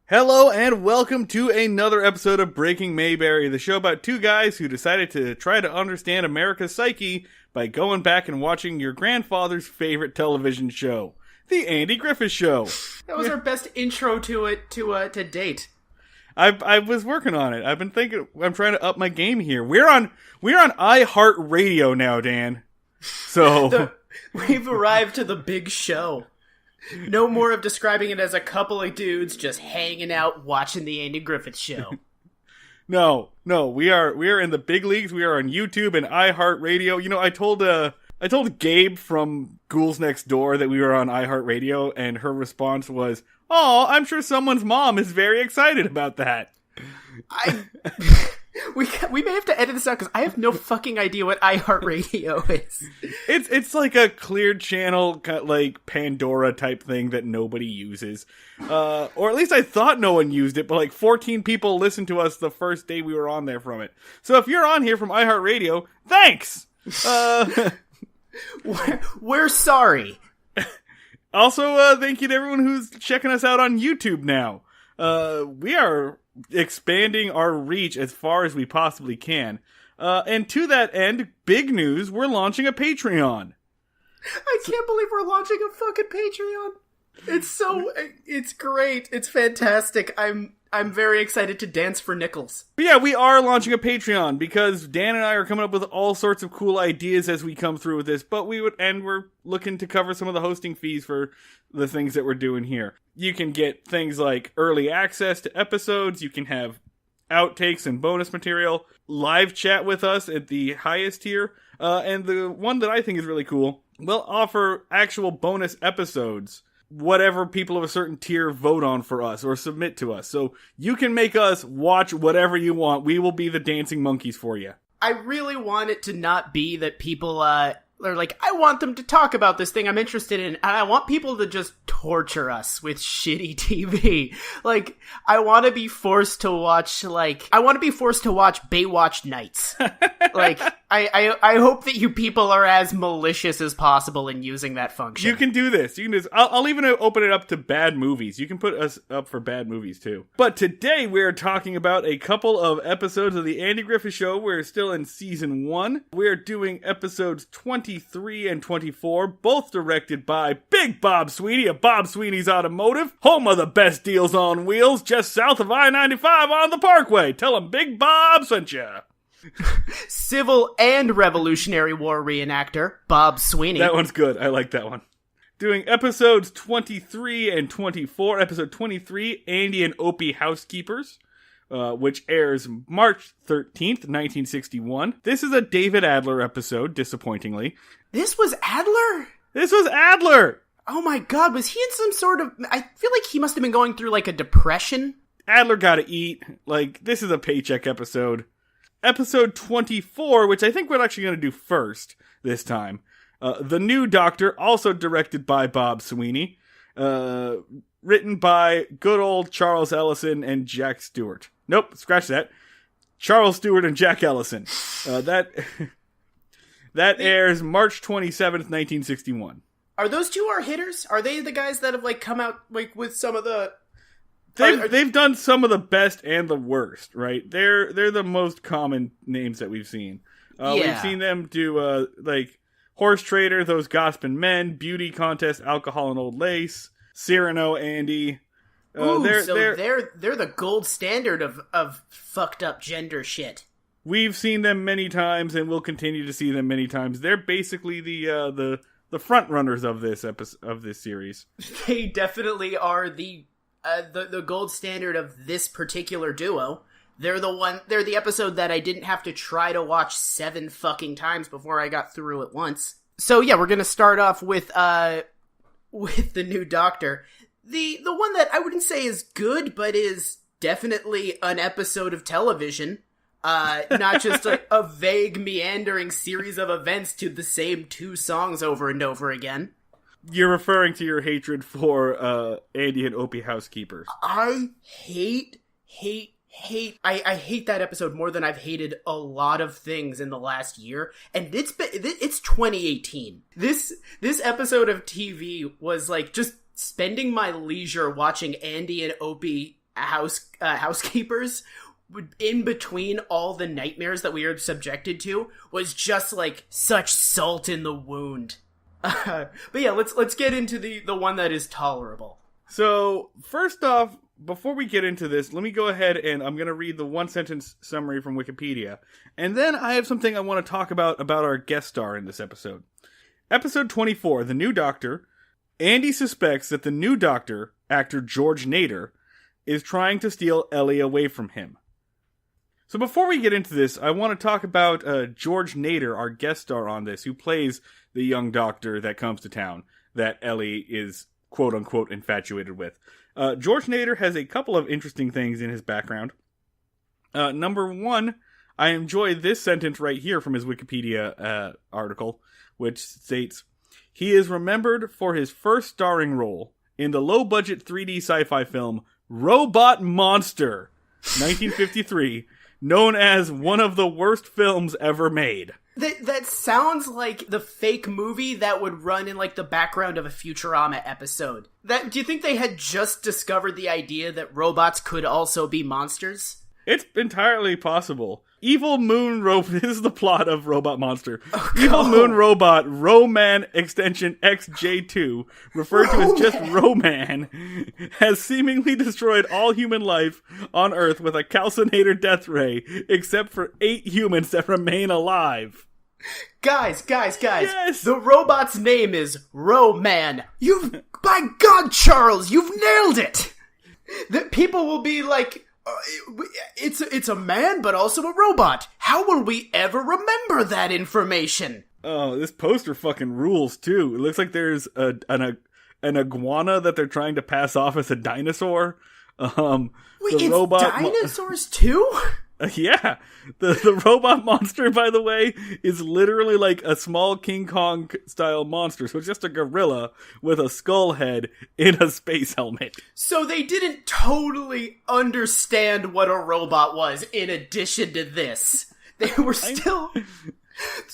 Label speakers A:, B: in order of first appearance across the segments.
A: Hello and welcome to another episode of Breaking Mayberry, the show about two guys who decided to try to understand America's psyche by going back and watching your grandfather's favorite television show, The Andy Griffith Show.
B: That was our best intro to it to date.
A: I was working on it. I've been thinking. I'm trying to up my game here. We're on iHeartRadio now, Dan. So
B: we've arrived to the big show. No more of describing it as a couple of dudes just hanging out watching the Andy Griffith Show.
A: No, we are in the big leagues. We are on YouTube and iHeartRadio. You know, I told Gabe from Ghouls Next Door that we were on iHeartRadio, and her response was, "Oh, I'm sure someone's mom is very excited about that."
B: We may have to edit this out because I have no fucking idea what iHeartRadio is.
A: It's like a cleared channel, like Pandora type thing that nobody uses. Or at least I thought no one used it, but like 14 people listened to us the first day we were on there from it. So if you're on here from iHeartRadio, thanks!
B: We're sorry.
A: Also, thank you to everyone who's checking us out on YouTube now. We are expanding our reach as far as we possibly can. And to that end, big news, we're launching a Patreon.
B: I can't believe we're launching a fucking Patreon. It's great. It's fantastic. I'm very excited to dance for nickels.
A: But yeah, we are launching a Patreon because Dan and I are coming up with all sorts of cool ideas as we come through with this, but we're looking to cover some of the hosting fees for the things that we're doing here. You can get things like early access to episodes, you can have outtakes and bonus material, live chat with us at the highest tier, and the one that I think is really cool, we'll offer actual bonus episodes, whatever people of a certain tier vote on for us or submit to us. So you can make us watch whatever you want. We will be the dancing monkeys for you.
B: I really want it to not be that people are like, I want them to talk about this thing I'm interested in, and I want people to just torture us with shitty TV. Like, I want to be forced to watch Baywatch Nights. Like, I hope that you people are as malicious as possible in using that function.
A: You can do this. I'll even open it up to bad movies. You can put us up for bad movies too. But today we're talking about a couple of episodes of the Andy Griffith Show. We're still in season 1. We're doing episodes 23 and 24, both directed by Big Bob Sweeney of Bob Sweeney's Automotive, home of the best deals on wheels, just south of I-95 on the Parkway. Tell them Big Bob sent you.
B: Civil and Revolutionary War reenactor, Bob Sweeney.
A: That one's good. I like that one. Doing episodes 23 and 24. Episode 23, Andy and Opie Housekeepers, which airs March 13th, 1961. This is a David Adler episode, disappointingly.
B: This was Adler?
A: This was Adler!
B: Oh my god, was he in some sort of... I feel like he must have been going through like a depression.
A: Adler gotta eat. Like, this is a paycheck episode. Episode 24, which I think we're actually going to do first this time. The New Doctor, also directed by Bob Sweeney. Written by good old Charles Ellison and Jack Stewart. Nope, scratch that. Charles Stewart and Jack Ellison. That airs March 27th, 1961.
B: Are those two our hitters? Are they the guys that have like come out like with some of the...
A: They've done some of the best and the worst, right? They're the most common names that we've seen.
B: Yeah.
A: We've seen them do like Horse Trader, Those Gossiping Men, Beauty Contest, Alcohol and Old Lace, Cyrano, Andy.
B: They're the gold standard of fucked up gender shit.
A: We've seen them many times, and we'll continue to see them many times. They're basically the front runners of this series.
B: They definitely are the gold standard of this particular duo. They're the episode that I didn't have to try to watch 7 fucking times before I got through it once. So yeah, we're gonna start off with the new Doctor. The one that I wouldn't say is good, but is definitely an episode of television. Not just a vague, meandering series of events to the same two songs over and over again.
A: You're referring to your hatred for Andy and Opie Housekeepers.
B: I hate I hate that episode more than I've hated a lot of things in the last year, and it's 2018. This episode of TV was like just spending my leisure watching Andy and Opie Housekeepers in between all the nightmares that we were subjected to was just like such salt in the wound. But yeah, let's get into the one that is tolerable.
A: So first off, before we get into this, let me go ahead and I'm going to read the one-sentence summary from Wikipedia. And then I have something I want to talk about our guest star in this episode. Episode 24, The New Doctor. Andy suspects that the new Doctor, actor George Nader, is trying to steal Ellie away from him. So before we get into this, I want to talk about George Nader, our guest star on this, who plays the young Doctor that comes to town that Ellie is quote-unquote infatuated with. George Nader has a couple of interesting things in his background. Number one, I enjoy this sentence right here from his Wikipedia article, which states, he is remembered for his first starring role in the low-budget 3D sci-fi film Robot Monster, 1953, known as one of the worst films ever made.
B: That sounds like the fake movie that would run in like the background of a Futurama episode. Do you think they had just discovered the idea that robots could also be monsters?
A: It's entirely possible. Evil Moon Robot, this is the plot of Robot Monster.
B: Oh,
A: Evil Moon Robot Roman extension XJ2, referred to as just Roman, has seemingly destroyed all human life on Earth with a calcinator death ray, except for 8 humans that remain alive.
B: Guys,
A: Yes!
B: The robot's name is Roman. By God, Charles, you've nailed it! That people will be like, it's a man, but also a robot. How will we ever remember that information?
A: Oh, this poster fucking rules, too. It looks like there's an iguana that they're trying to pass off as a dinosaur.
B: Wait,
A: the
B: it's
A: robot
B: dinosaurs too?
A: Yeah. The robot monster, by the way, is literally like a small King Kong style monster. So it's just a gorilla with a skull head in a space helmet.
B: So they didn't totally understand what a robot was in addition to this. They were still...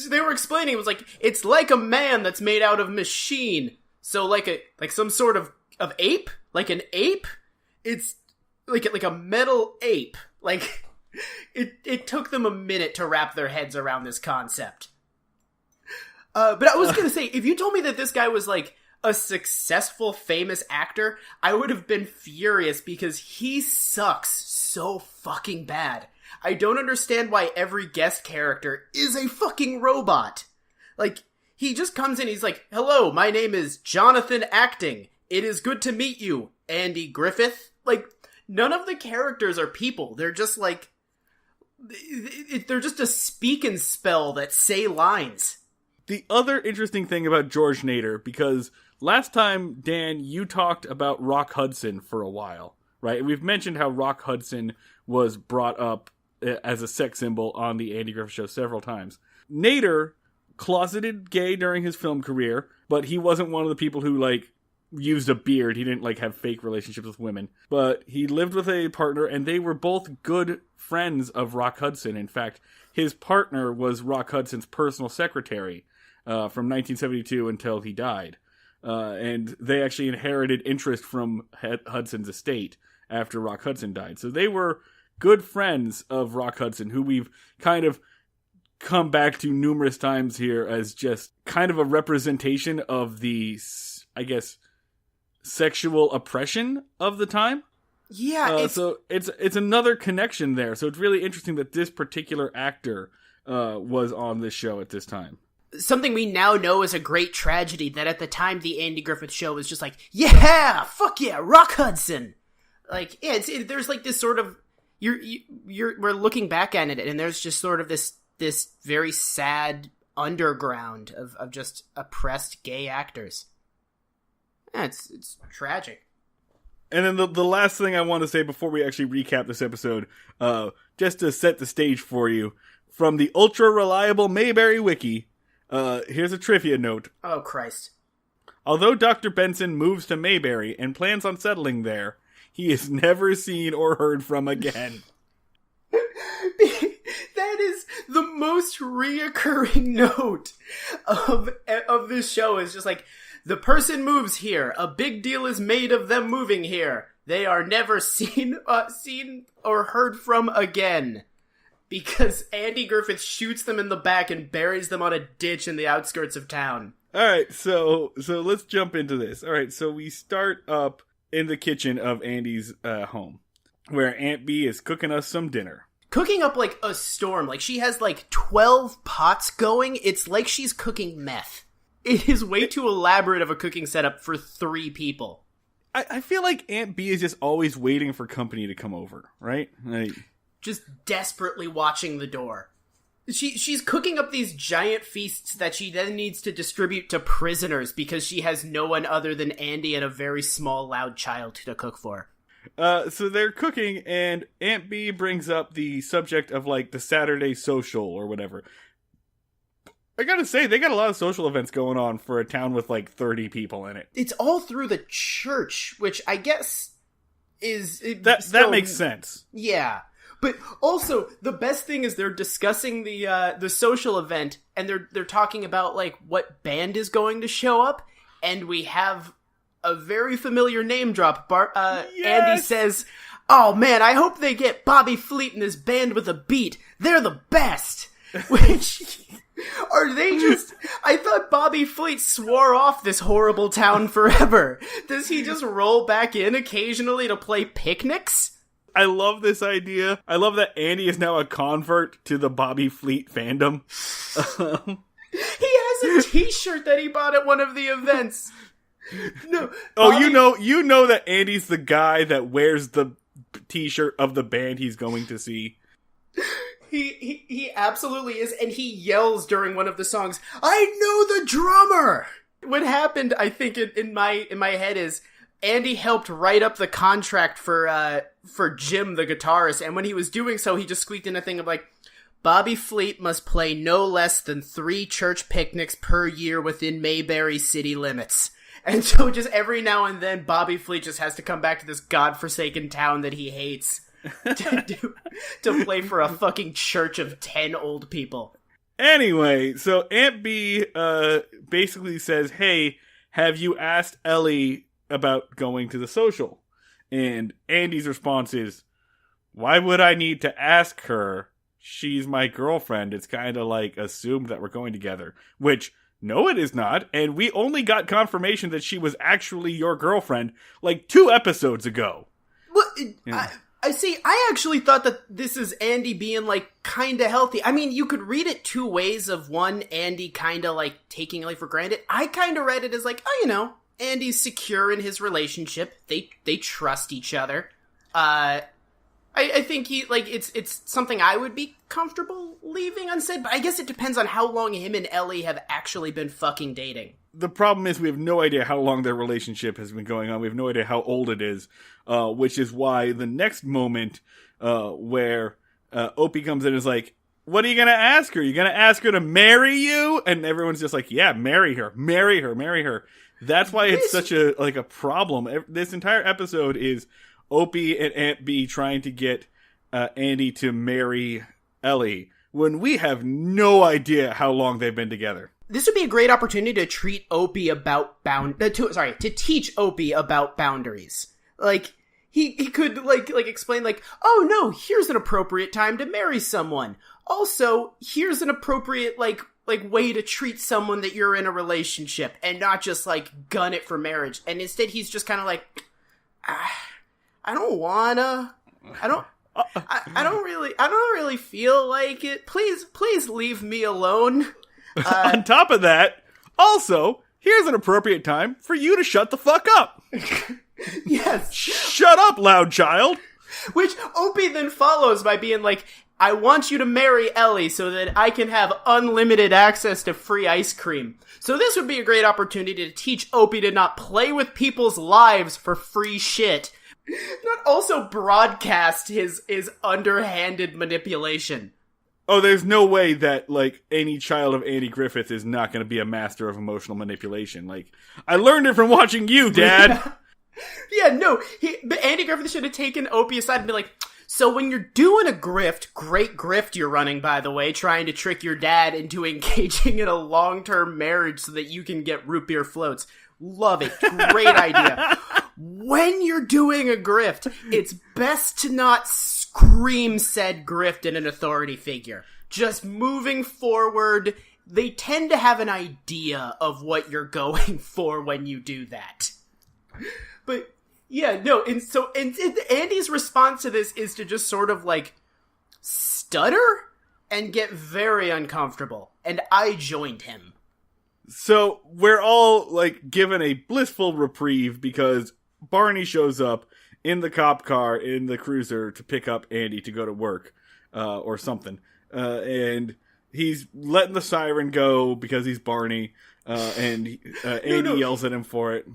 B: They were explaining, it was like, it's like a man that's made out of machine. So like some sort of ape? Like an ape? It's like a metal ape. Like... It took them a minute to wrap their heads around this concept. But I was gonna say, if you told me that this guy was like a successful, famous actor, I would have been furious because he sucks so fucking bad. I don't understand why every guest character is a fucking robot. Like, he just comes in, he's like, hello, my name is Jonathan Acting. It is good to meet you, Andy Griffith. Like, none of the characters are people. They're just like... They're just a speak and spell that say lines.
A: The other interesting thing about George Nader, because last time, Dan, you talked about Rock Hudson for a while, right? And we've mentioned how Rock Hudson was brought up as a sex symbol on the Andy Griffith Show several times. Nader, closeted gay during his film career, but he wasn't one of the people who, like, used a beard. He didn't, like, have fake relationships with women. But he lived with a partner, and they were both good friends of Rock Hudson. In fact, his partner was Rock Hudson's personal secretary from 1972 until he died. And they actually inherited interest from Hudson's estate after Rock Hudson died. So they were good friends of Rock Hudson, who we've kind of come back to numerous times here as just kind of a representation of the, I guess, sexual oppression of the time.
B: Yeah,
A: so it's another connection there. So it's really interesting that this particular actor was on this show at this time.
B: Something we now know is a great tragedy that at the time the Andy Griffith Show was just like, yeah, fuck yeah, Rock Hudson. Like, yeah, there's like this sort of we're looking back at it, and there's just sort of this very sad underground of just oppressed gay actors. Yeah, it's tragic.
A: And then the last thing I want to say before we actually recap this episode, just to set the stage for you, from the ultra-reliable Mayberry Wiki, here's a trivia note.
B: Oh, Christ.
A: Although Dr. Benson moves to Mayberry and plans on settling there, he is never seen or heard from again.
B: That is the most reoccurring note of this show, is just like, the person moves here. A big deal is made of them moving here. They are never seen or heard from again. Because Andy Griffith shoots them in the back and buries them on a ditch in the outskirts of town.
A: Alright, so let's jump into this. Alright, so we start up in the kitchen of Andy's home, where Aunt Bee is cooking us some dinner.
B: Cooking up like a storm. Like, she has like 12 pots going. It's like she's cooking meth. It is way too elaborate of a cooking setup for 3 people.
A: I feel like Aunt Bee is just always waiting for company to come over, right? Like,
B: just desperately watching the door. She's cooking up these giant feasts that she then needs to distribute to prisoners because she has no one other than Andy and a very small, loud child to cook for.
A: So they're cooking, and Aunt Bee brings up the subject of, like, the Saturday social or whatever. I gotta say, they got a lot of social events going on for a town with, like, 30 people in it.
B: It's all through the church, which I guess is...
A: That makes sense.
B: Yeah. But also, the best thing is they're discussing the social event, and they're talking about, like, what band is going to show up, and we have a very familiar name drop.
A: Yes!
B: Andy says, "Oh man, I hope they get Bobby Fleet in this band with a beat. They're the best." Which... Are they just... I thought Bobby Fleet swore off this horrible town forever. Does he just roll back in occasionally to play picnics?
A: I love this idea. I love that Andy is now a convert to the Bobby Fleet fandom.
B: He has a t-shirt that he bought at one of the events. No.
A: Oh, Bobby... you know that Andy's the guy that wears the t-shirt of the band he's going to see.
B: He absolutely is, and he yells during one of the songs, "I know the drummer!" What happened, I think, in my head is Andy helped write up the contract for Jim, the guitarist, and when he was doing so, he just squeaked in a thing of like, "Bobby Fleet must play no less than 3 church picnics per year within Mayberry city limits." And so just every now and then, Bobby Fleet just has to come back to this godforsaken town that he hates. to play for a fucking church of 10 old people.
A: Anyway, so Aunt Bee basically says, "Hey, have you asked Ellie about going to the social?" And Andy's response is, "Why would I need to ask her? She's my girlfriend. It's kind of like assumed that we're going together." Which, no, it is not. And we only got confirmation that she was actually your girlfriend like 2 episodes ago.
B: Well, I see, I actually thought that this is Andy being, like, kinda healthy. I mean, you could read it 2 ways of one, Andy kinda, like, taking Ellie for granted. I kinda read it as, like, oh, you know, Andy's secure in his relationship. They trust each other. I think it's something I would be comfortable leaving unsaid, but I guess it depends on how long him and Ellie have actually been fucking dating.
A: The problem is we have no idea how long their relationship has been going on. We have no idea how old it is, which is why the next moment where Opie comes in is like, "What are you going to ask her? You going to ask her to marry you?" And everyone's just like, "Yeah, marry her, marry her, marry her." That's why it's such a problem. This entire episode is Opie and Aunt Bee trying to get Andy to marry Ellie when we have no idea how long they've been together.
B: This would be a great opportunity to treat Opie about to teach Opie about boundaries. Like, he could, like, explain, like, "Oh, no, here's an appropriate time to marry someone. Also, here's an appropriate, like, way to treat someone that you're in a relationship, and not just, like, gun it for marriage." And instead, he's just kind of like, I don't wanna. I don't really feel like it. Please leave me alone.
A: On top of that, also, here's an appropriate time for you to shut the fuck up.
B: Yes.
A: Shut up, loud child.
B: Which Opie then follows by being like, I want you to marry Ellie so that I can have unlimited access to free ice cream. So this would be a great opportunity to teach Opie to not play with people's lives for free shit. Not also broadcast his underhanded manipulation.
A: Oh, there's no way that, like, any child of Andy Griffith is not going to be a master of emotional manipulation. Like, I learned it from watching you, Dad!
B: Yeah, no, but Andy Griffith should have taken Opie aside and be like, so when you're doing a grift, great grift you're running, by the way, trying to trick your dad into engaging in a long-term marriage so that you can get root beer floats. Love it. Great idea. When you're doing a grift, it's best to not scream said grift at an authority figure. Just moving forward, they tend to have an idea of what you're going for when you do that. But yeah, no, and Andy's response to this is to just sort of like stutter and get very uncomfortable, and I joined him.
A: So we're all like given a blissful reprieve because Barney shows up in the cop car in the cruiser to pick up Andy to go to work or something, and he's letting the siren go because he's Barney, and Andy yells at him for it.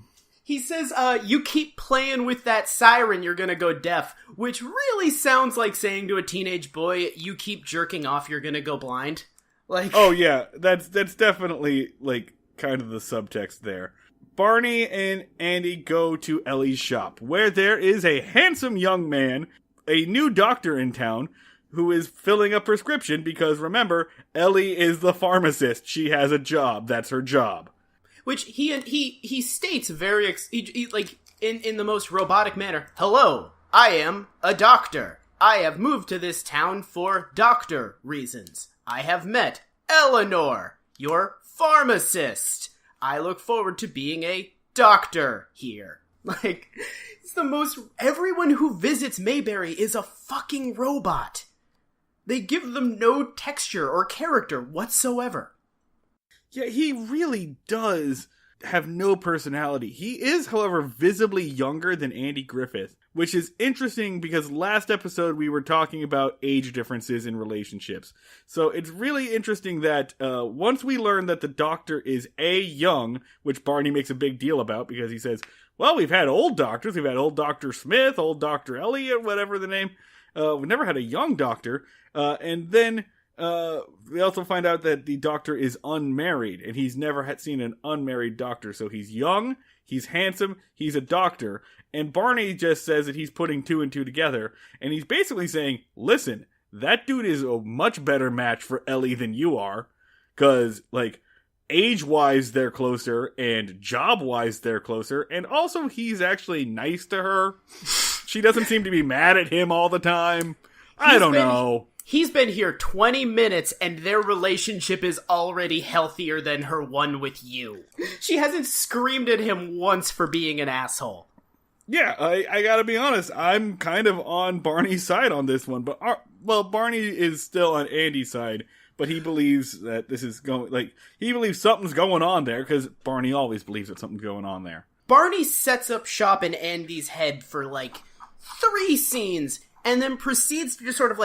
B: He says, you keep playing with that siren, you're gonna go deaf, which really sounds like saying to a teenage boy, you keep jerking off, you're gonna go blind. Like,
A: oh yeah, that's definitely, like, kind of the subtext there. Barney and Andy go to Ellie's shop, where there is a handsome young man, a new doctor in town, who is filling a prescription because, remember, Ellie is the pharmacist. She has a job. That's her job.
B: Which he states very, like, in the most robotic manner, hello, I am a doctor. I have moved to this town for doctor reasons. I have met Eleanor, your pharmacist. I look forward to being a doctor here. Like, it's the most, everyone who visits Mayberry is a fucking robot. They give them no texture or character whatsoever.
A: Yeah, he really does have no personality. He is, however, visibly younger than Andy Griffith, which is interesting because last episode we were talking about age differences in relationships. So it's really interesting that once we learn that the doctor is young, which Barney makes a big deal about because he says, well, we've had old doctors. We've had old Dr. Smith, old Dr. Ellie, or whatever the name. We've never had a young doctor. And then we also find out that the doctor is unmarried, and he's never seen an unmarried doctor. So he's young, he's handsome, he's a doctor, and Barney just says that he's putting two and two together, and he's basically saying, listen, that dude is a much better match for Ellie than you are, because, like, age-wise they're closer, and job-wise they're closer, and also he's actually nice to her. She doesn't seem to be mad at him all the time. I don't know.
B: He's been here 20 minutes, and their relationship is already healthier than her one with you. She hasn't screamed at him once for being an asshole.
A: Yeah, I gotta be honest, I'm kind of on Barney's side on this one, but, Barney is still on Andy's side, but he believes that this is he believes something's going on there, because Barney always believes that something's going on there.
B: Barney sets up shop in Andy's head for, 3 scenes, and then proceeds to just sort of,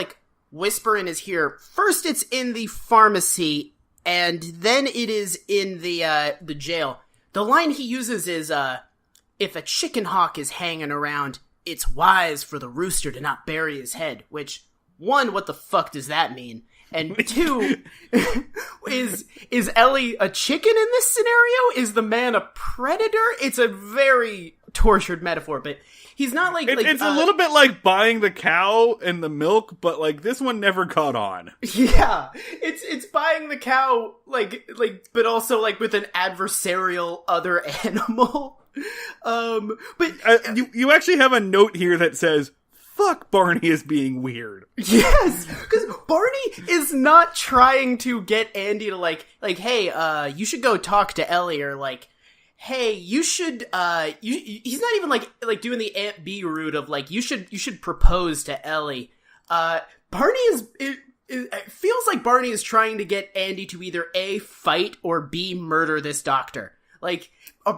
B: whisper in his ear. First it's in the pharmacy, and then it is in the jail. The line he uses is, if a chicken hawk is hanging around, it's wise for the rooster to not bury his head, which, 1, what the fuck does that mean? And 2, is Ellie a chicken in this scenario? Is the man a predator? It's a very tortured metaphor, but he's not
A: it's a little bit like buying the cow and the milk, but this one never caught on.
B: Yeah, it's buying the cow but also with an adversarial other animal. But
A: you actually have a note here that says, fuck, Barney is being weird.
B: Yes, because Barney is not trying to get Andy to hey, you should go talk to Ellie, or hey, you should, he's not even doing the Aunt B route of you should propose to Ellie. Barney it feels like Barney is trying to get Andy to either A, fight, or B, murder this doctor.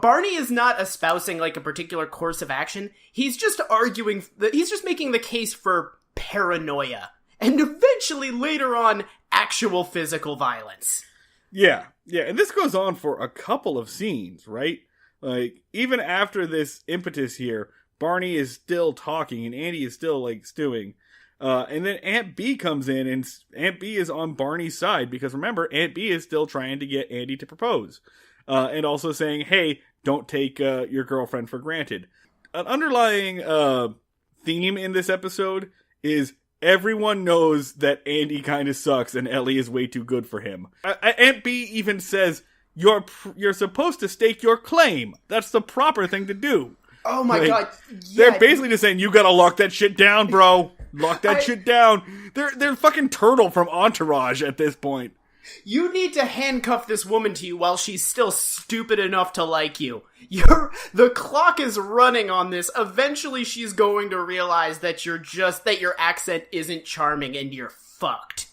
B: Barney is not espousing a particular course of action. He's just arguing he's just making the case for paranoia. and eventually later on, actual physical violence.
A: Yeah, and this goes on for a couple of scenes, right? Like, even after this impetus here, Barney is still talking and Andy is still, like, stewing. And then Aunt B comes in, and Aunt B is on Barney's side, because remember, Aunt B is still trying to get Andy to propose. And also saying, hey, don't take your girlfriend for granted. An underlying theme in this episode is everyone knows that Andy kind of sucks and Ellie is way too good for him. Aunt B even says, you're supposed to stake your claim. That's the proper thing to do.
B: Oh my god.
A: Yeah, they're basically just saying, you gotta lock that shit down, bro. Lock that shit down. They're fucking Turtle from Entourage at this point.
B: You need to handcuff this woman to you while she's still stupid enough to like you. The clock is running on this. Eventually she's going to realize that your accent isn't charming and you're fucked.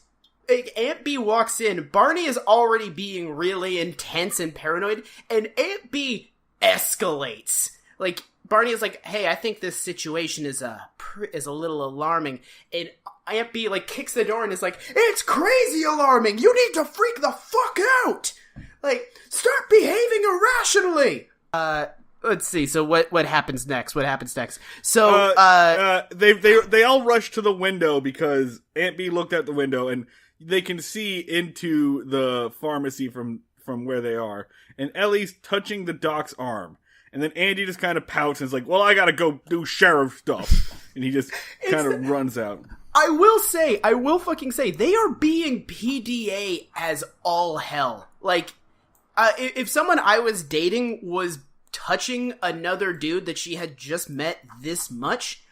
B: Aunt B walks in. Barney is already being really intense and paranoid, and Aunt B escalates. Like, Barney is like, hey, I think this situation is a little alarming. And Aunt B, like, kicks the door and is like, it's crazy alarming! You need to freak the fuck out! Like, start behaving irrationally! Let's see, so what happens next? So,
A: they all rush to the window because Aunt B looked out the window and they can see into the pharmacy from where they are. And Ellie's touching the doc's arm. And then Andy just kind of pouts and is like, well, I gotta go do sheriff stuff. And he just kind of runs out.
B: I will fucking say, they are being PDA as all hell. Like, if someone I was dating was touching another dude that she had just met this much,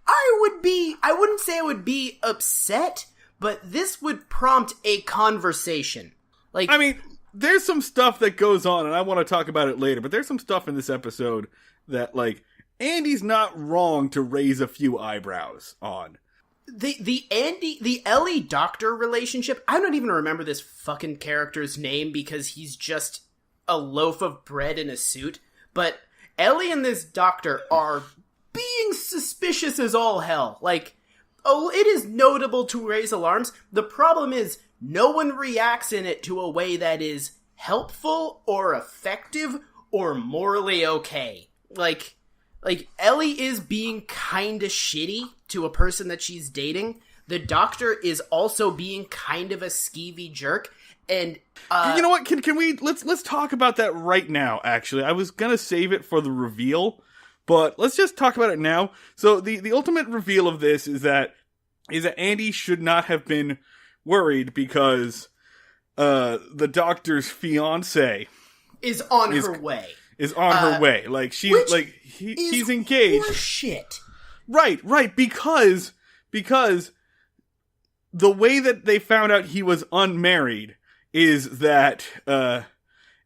B: I wouldn't say I would be upset, but this would prompt a conversation. Like,
A: I mean, there's some stuff that goes on, and I want to talk about it later, but there's some stuff in this episode that, like, Andy's not wrong to raise a few eyebrows on.
B: The Ellie doctor relationship, I don't even remember this fucking character's name because he's just a loaf of bread in a suit, but Ellie and this doctor are being suspicious as all hell. Like, oh, it is notable to raise alarms. The problem is, no one reacts in it to a way that is helpful or effective or morally okay. Like Ellie is being kinda shitty to a person that she's dating. The doctor is also being kind of a skeevy jerk. And,
A: you know what? Can we, let's talk about that right now, actually. I was gonna save it for the reveal, but let's just talk about it now. So the ultimate reveal of this is that Andy should not have been worried because the doctor's fiance
B: is on her way.
A: Like, she's like he's engaged.
B: Shit.
A: Right, because the way that they found out he was unmarried is that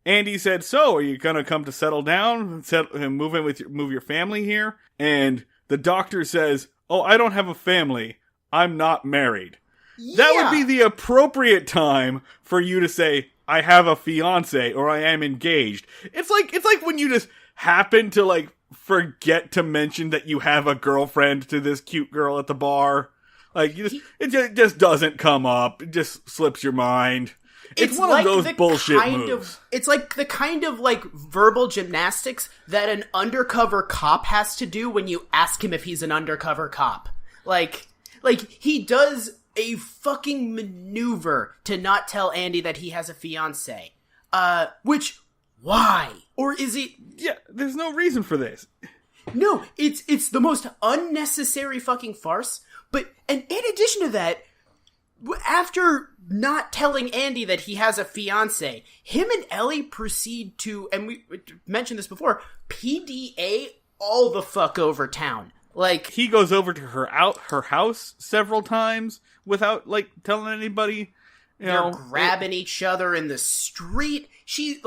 A: Andy said, "So, are you gonna come to settle down, move your family here?" And the doctor says, "Oh, I don't have a family. I'm not married." Yeah. That would be the appropriate time for you to say, I have a fiance or I am engaged. It's like when you just happen to, like, forget to mention that you have a girlfriend to this cute girl at the bar. Like, it just doesn't come up. It just slips your mind. It's one of those bullshit moves.
B: It's like the kind of, like, verbal gymnastics that an undercover cop has to do when you ask him if he's an undercover cop. Like he does a fucking maneuver to not tell Andy that he has a fiance. Why? Or is it...
A: Yeah, there's no reason for this.
B: No, it's the most unnecessary fucking farce. And in addition to that, after not telling Andy that he has a fiance, him and Ellie proceed to, and we mentioned this before, PDA all the fuck over town. Like,
A: he goes over to her house several times without, like, telling anybody.
B: They're grabbing each other in the street. She's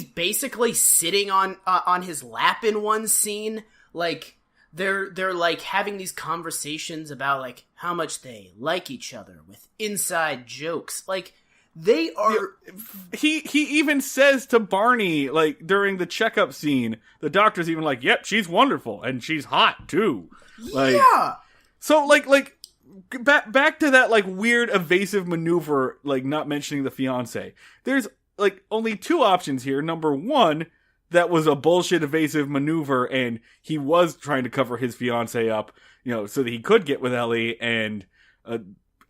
B: basically sitting on his lap in one scene. Like, they're like having these conversations about, like, how much they like each other with inside jokes. Like, they are...
A: He even says to Barney, like, during the checkup scene, the doctor's even like, yep, she's wonderful, and she's hot, too. Like,
B: yeah!
A: So, like, back to that, like, weird evasive maneuver, like, not mentioning the fiancé. There's, like, only two options here. Number one, that was a bullshit evasive maneuver, and he was trying to cover his fiancé up, you know, so that he could get with Ellie, and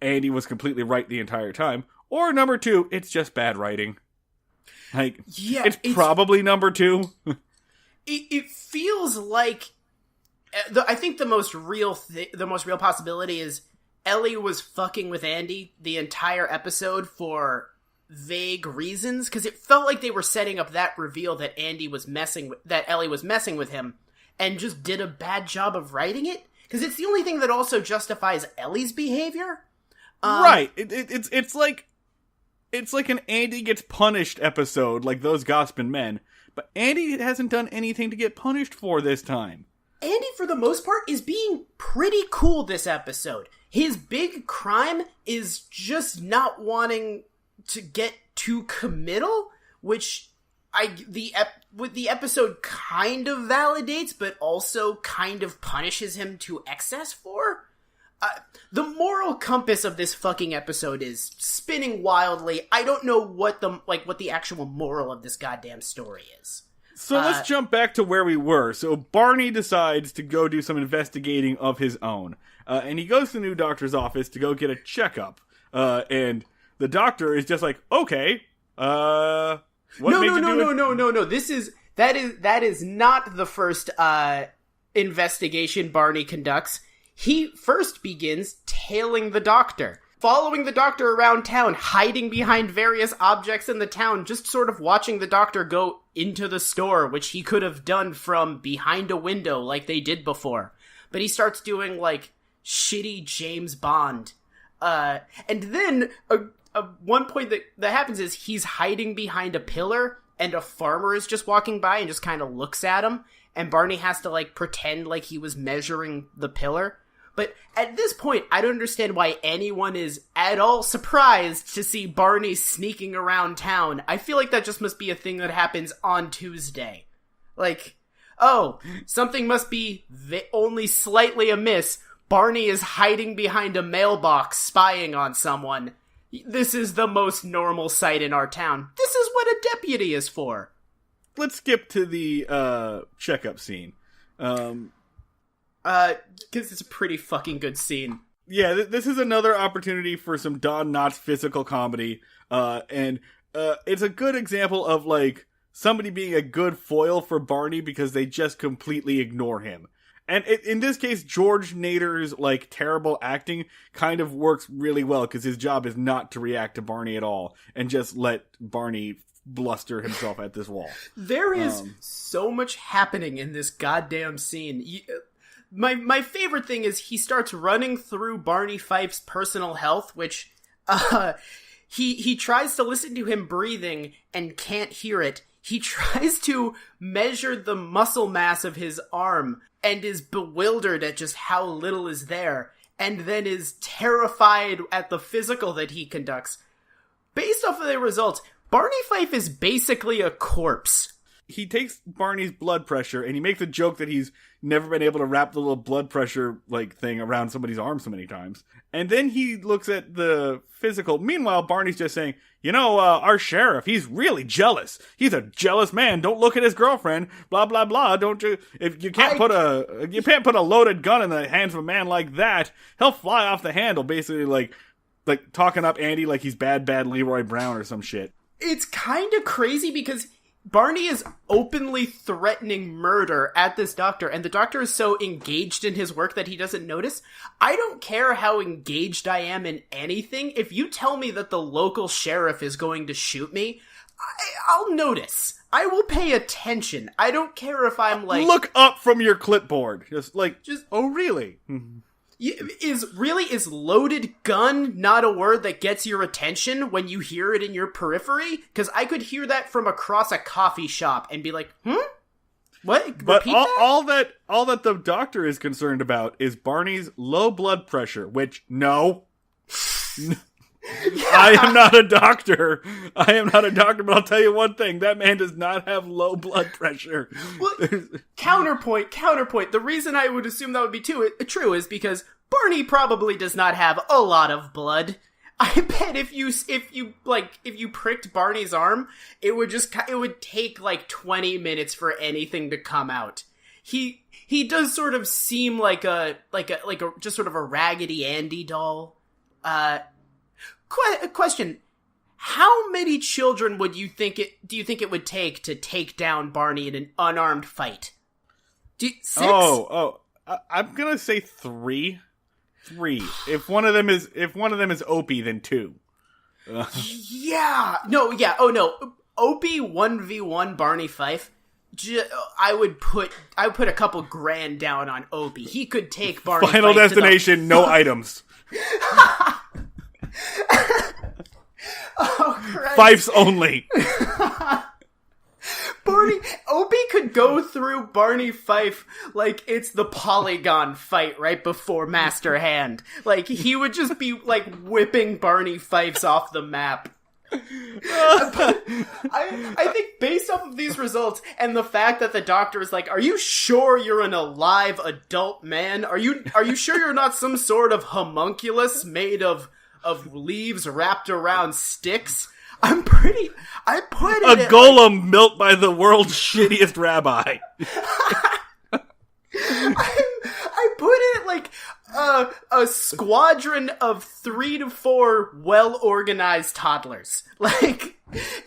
A: Andy was completely right the entire time. Or number two, it's just bad writing. Like, yeah, it's probably number two.
B: It feels like I think the most real possibility is Ellie was fucking with Andy the entire episode for vague reasons, because it felt like they were setting up that reveal that Ellie was messing with him, and just did a bad job of writing it, because it's the only thing that also justifies Ellie's behavior.
A: Right. It's like an Andy gets punished episode, like those Gospin Men, but Andy hasn't done anything to get punished for this time.
B: Andy, for the most part, is being pretty cool this episode. His big crime is just not wanting to get too committal, which the episode kind of validates, but also kind of punishes him to excess for. The moral compass of this fucking episode is spinning wildly. I don't know what the actual moral of this goddamn story is.
A: So let's jump back to where we were. So Barney decides to go do some investigating of his own. And he goes to the new doctor's office to go get a checkup. And the doctor is just like, okay, No. That
B: is not the first investigation Barney conducts. He first begins tailing the doctor, following the doctor around town, hiding behind various objects in the town, just sort of watching the doctor go into the store, which he could have done from behind a window like they did before. But he starts doing, like, shitty James Bond. And then one point that happens is he's hiding behind a pillar, and a farmer is just walking by and just kind of looks at him, and Barney has to, like, pretend like he was measuring the pillar. But at this point, I don't understand why anyone is at all surprised to see Barney sneaking around town. I feel like that just must be a thing that happens on Tuesday. Like, oh, something must be only slightly amiss. Barney is hiding behind a mailbox spying on someone. This is the most normal sight in our town. This is what a deputy is for.
A: Let's skip to the checkup scene.
B: Because it's a pretty fucking good scene.
A: Yeah, this is another opportunity for some Don Knotts physical comedy, and it's a good example of, like, somebody being a good foil for Barney because they just completely ignore him. And in this case, George Nader's, like, terrible acting kind of works really well, because his job is not to react to Barney at all, and just let Barney bluster himself at this wall.
B: There is so much happening in this goddamn scene. My favorite thing is he starts running through Barney Fife's personal health, which, he tries to listen to him breathing and can't hear it. He tries to measure the muscle mass of his arm and is bewildered at just how little is there, and then is terrified at the physical that he conducts. Based off of the results, Barney Fife is basically a corpse.
A: He takes Barney's blood pressure, and he makes a joke that he's never been able to wrap the little blood pressure, like, thing around somebody's arm so many times. And then he looks at the physical. Meanwhile, Barney's just saying, you know, our sheriff, he's really jealous. He's a jealous man. Don't look at his girlfriend. Blah, blah, blah. Don't you? If you can't put a loaded gun in the hands of a man like that, he'll fly off the handle. Basically, like talking up Andy like he's bad Leroy Brown or some shit.
B: It's kind of crazy because Barney is openly threatening murder at this doctor, and the doctor is so engaged in his work that he doesn't notice. I don't care how engaged I am in anything. If you tell me that the local sheriff is going to shoot me, I'll notice. I will pay attention. I don't care if I'm like...
A: Look up from your clipboard. Oh, really?
B: Is loaded gun not a word that gets your attention when you hear it in your periphery? Because I could hear that from across a coffee shop and be like, what?
A: But all that the doctor is concerned about is Barney's low blood pressure, which, no. I am not a doctor, but I'll tell you one thing. That man does not have low blood pressure.
B: Well, counterpoint. The reason I would assume that would be true is because Barney probably does not have a lot of blood. I bet if you pricked Barney's arm, it would take like 20 minutes for anything to come out. He does sort of seem like a just sort of a Raggedy Andy doll. Question: how many children do you think it would take to take down Barney in an unarmed fight? 6?
A: I'm gonna say 3. 3. If one of them is Opie, then 2.
B: Yeah. No. Yeah. Oh no. Opie 1v1 Barney Fife. I would put a couple grand down on Opie. He could take Barney.
A: Final
B: Fife
A: destination, no items.
B: Oh, Christ.
A: Fifes only.
B: Opie could go through Barney Fife like it's the Polygon fight right before Master Hand. Like, he would just be, like, whipping Barney Fifes off the map. I think based off of these results and the fact that the doctor is like, are you sure you're an alive adult man? Are you sure you're not some sort of homunculus made of leaves wrapped around sticks? I put it
A: a golem built by the world's shittiest rabbi.
B: I put it like a squadron of 3 to 4 well-organized toddlers. Like,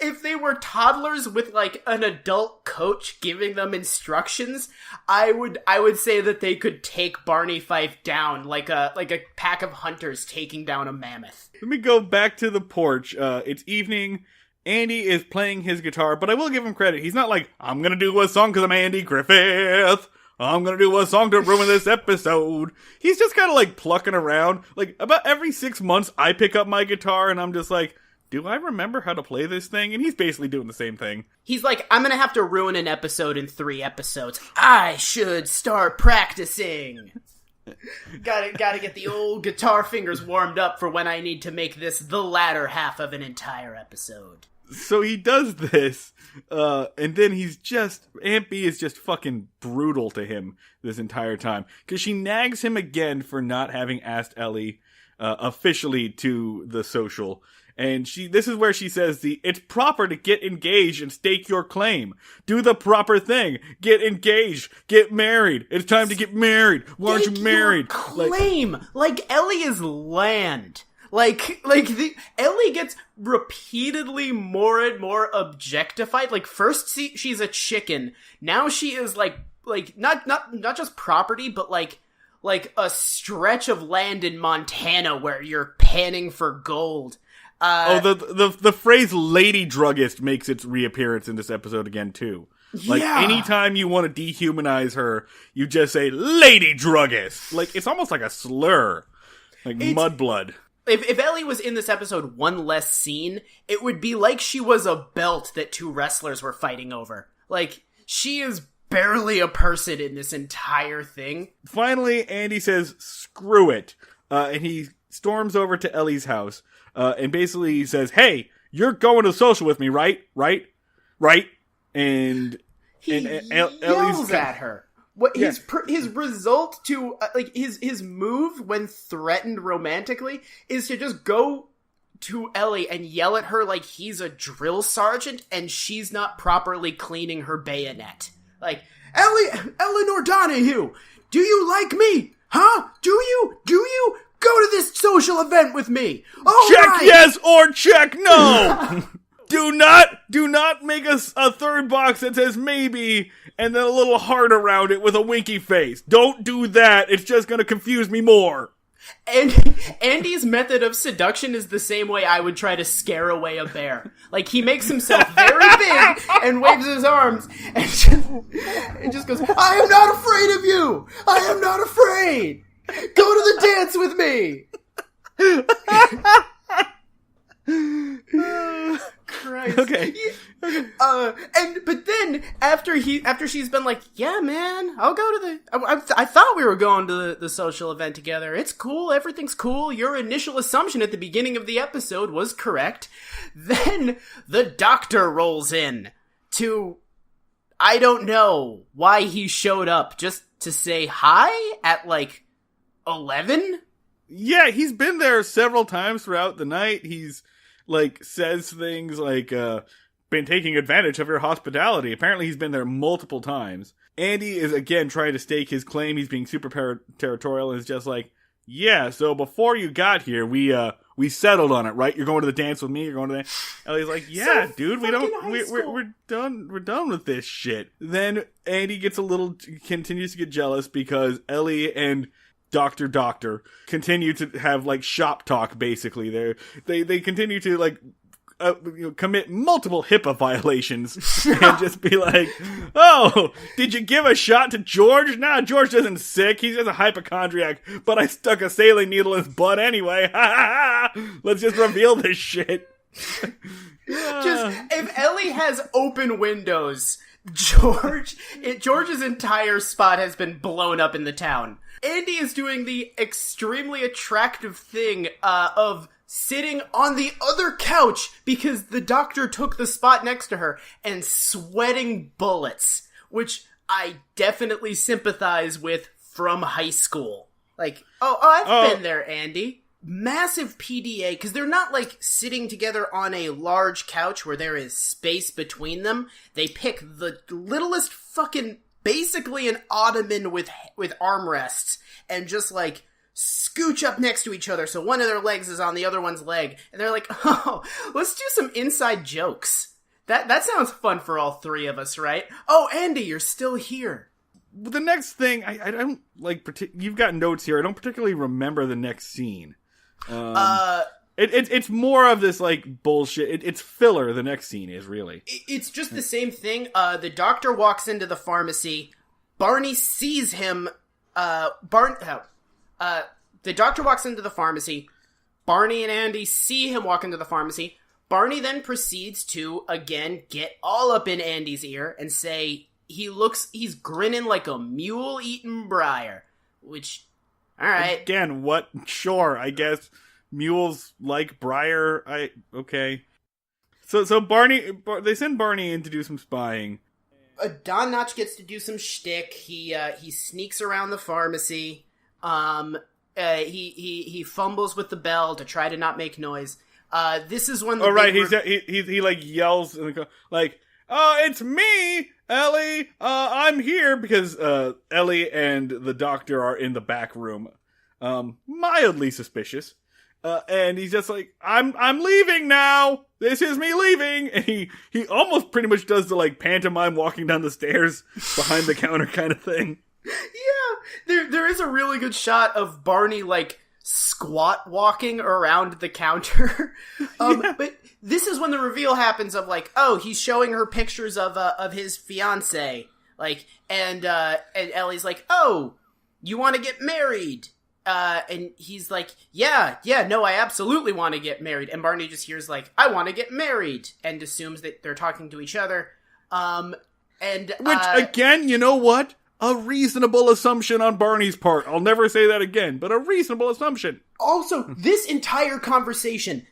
B: if they were toddlers with like an adult coach giving them instructions, I would say that they could take Barney Fife down like a pack of hunters taking down a mammoth.
A: Let me go back to the porch. It's evening. Andy is playing his guitar, but I will give him credit. He's not like, I'm gonna do a song because I'm Andy Griffith. I'm gonna do a song to ruin this episode. He's just kind of like plucking around. Like, about every 6 months, I pick up my guitar and I'm just like, do I remember how to play this thing? And he's basically doing the same thing.
B: He's like, I'm gonna have to ruin an episode in 3 episodes. I should start practicing. Gotta get the old guitar fingers warmed up for when I need to make this the latter half of an entire episode.
A: So he does this, and then Aunt B is just fucking brutal to him this entire time. Because she nags him again for not having asked Ellie officially to the social. And this is where she says it's proper to get engaged and stake your claim. Do the proper thing. Get engaged. Get married. It's time to get married. Why aren't you married?
B: Claim. Like Ellie is land. Ellie gets repeatedly more and more objectified. Like, first she's a chicken. Now she is like not just property, but like a stretch of land in Montana where you're panning for gold.
A: The phrase "lady druggist" makes its reappearance in this episode again too. Like, anytime you want to dehumanize her, you just say "lady druggist." Like, it's almost like a slur, like mudblood.
B: If Ellie was in this episode one less scene, it would be like she was a belt that 2 wrestlers were fighting over. Like, she is barely a person in this entire thing. Finally,
A: Andy says, screw it. And he storms over to Ellie's house. And basically he says, hey, you're going to social with me, right? Right? And
B: yells at her. What his result to his move when threatened romantically is to just go to Ellie and yell at her like he's a drill sergeant and she's not properly cleaning her bayonet. Like, Eleanor Donahue, do you like me? Huh? Do you? Go to this social event with me.
A: Check right. Yes or check no. Do not make a third box that says maybe and then a little heart around it with a winky face. Don't do that. It's just going to confuse me more.
B: And Andy's method of seduction is the same way I would try to scare away a bear. Like, he makes himself very big and waves his arms and just goes, I am not afraid of you. I am not afraid. Go to the dance with me. Christ.
A: Okay.
B: But then after she's been like, yeah, man, I'll go to I thought we were going to the social event together. It's cool. Everything's cool. Your initial assumption at the beginning of the episode was correct. Then the doctor rolls in to, I don't know why he showed up, just to say hi at like 11?
A: Yeah, he's been there several times throughout the night. He's, like, says things like, been taking advantage of your hospitality. Apparently he's been there multiple times. Andy is, again, trying to stake his claim. He's being super territorial and is just like, yeah, so before you got here, we settled on it, right? You're going to the dance with me, you're going to the Ellie's like, yeah, so dude, we're done with this shit. Then Andy continues to get jealous because Ellie and Doctor continue to have, like, shop talk, basically. They continue to, like, commit multiple HIPAA violations and just be like, oh, did you give a shot to George? Nah, George isn't sick. He's just a hypochondriac, but I stuck a saline needle in his butt anyway. Let's just reveal this shit.
B: Just, if Ellie has open windows, George's entire spot has been blown up in the town. Andy is doing the extremely attractive thing of sitting on the other couch because the doctor took the spot next to her and sweating bullets, which I definitely sympathize with from high school. Like, I've been there, Andy. Massive PDA, because they're not, like, sitting together on a large couch where there is space between them. They pick the littlest fucking, basically an ottoman with armrests, and just, like, scooch up next to each other so one of their legs is on the other one's leg. And they're like, oh, let's do some inside jokes. That sounds fun for all three of us, right? Oh, Andy, you're still here.
A: The next thing, I don't, like, you've got notes here. I don't particularly remember the next scene. It's more of this, like, bullshit. It's filler, the next scene is, really.
B: It's just the same thing. The doctor walks into the pharmacy. Barney sees him. The doctor walks into the pharmacy. Barney and Andy see him walk into the pharmacy. Barney then proceeds to, again, get all up in Andy's ear and say he's grinning like a mule eating briar. Which, alright.
A: Again, what? Sure, I guess. Mules like briar. Okay. So Barney, they send Barney in to do some spying.
B: Don Knotch gets to do some shtick. He sneaks around the pharmacy. He fumbles with the bell to try to not make noise. This is when
A: he like yells and like, "Oh, it's me, Ellie. I'm here," because Ellie and the doctor are in the back room, mildly suspicious. And he's just like, I'm leaving now. This is me leaving. And he almost pretty much does the, like, pantomime walking down the stairs behind the counter kind of thing.
B: Yeah, there is a really good shot of Barney, like, squat walking around the counter. But this is when the reveal happens of, like, oh, he's showing her pictures of his fiancé. Like, and Ellie's like, oh, you want to get married? And he's like, yeah, no, I absolutely want to get married. And Barney just hears, like, I want to get married, and assumes that they're talking to each other. Which,
A: again, you know what? A reasonable assumption on Barney's part. I'll never say that again, but a reasonable assumption.
B: Also, this entire conversation,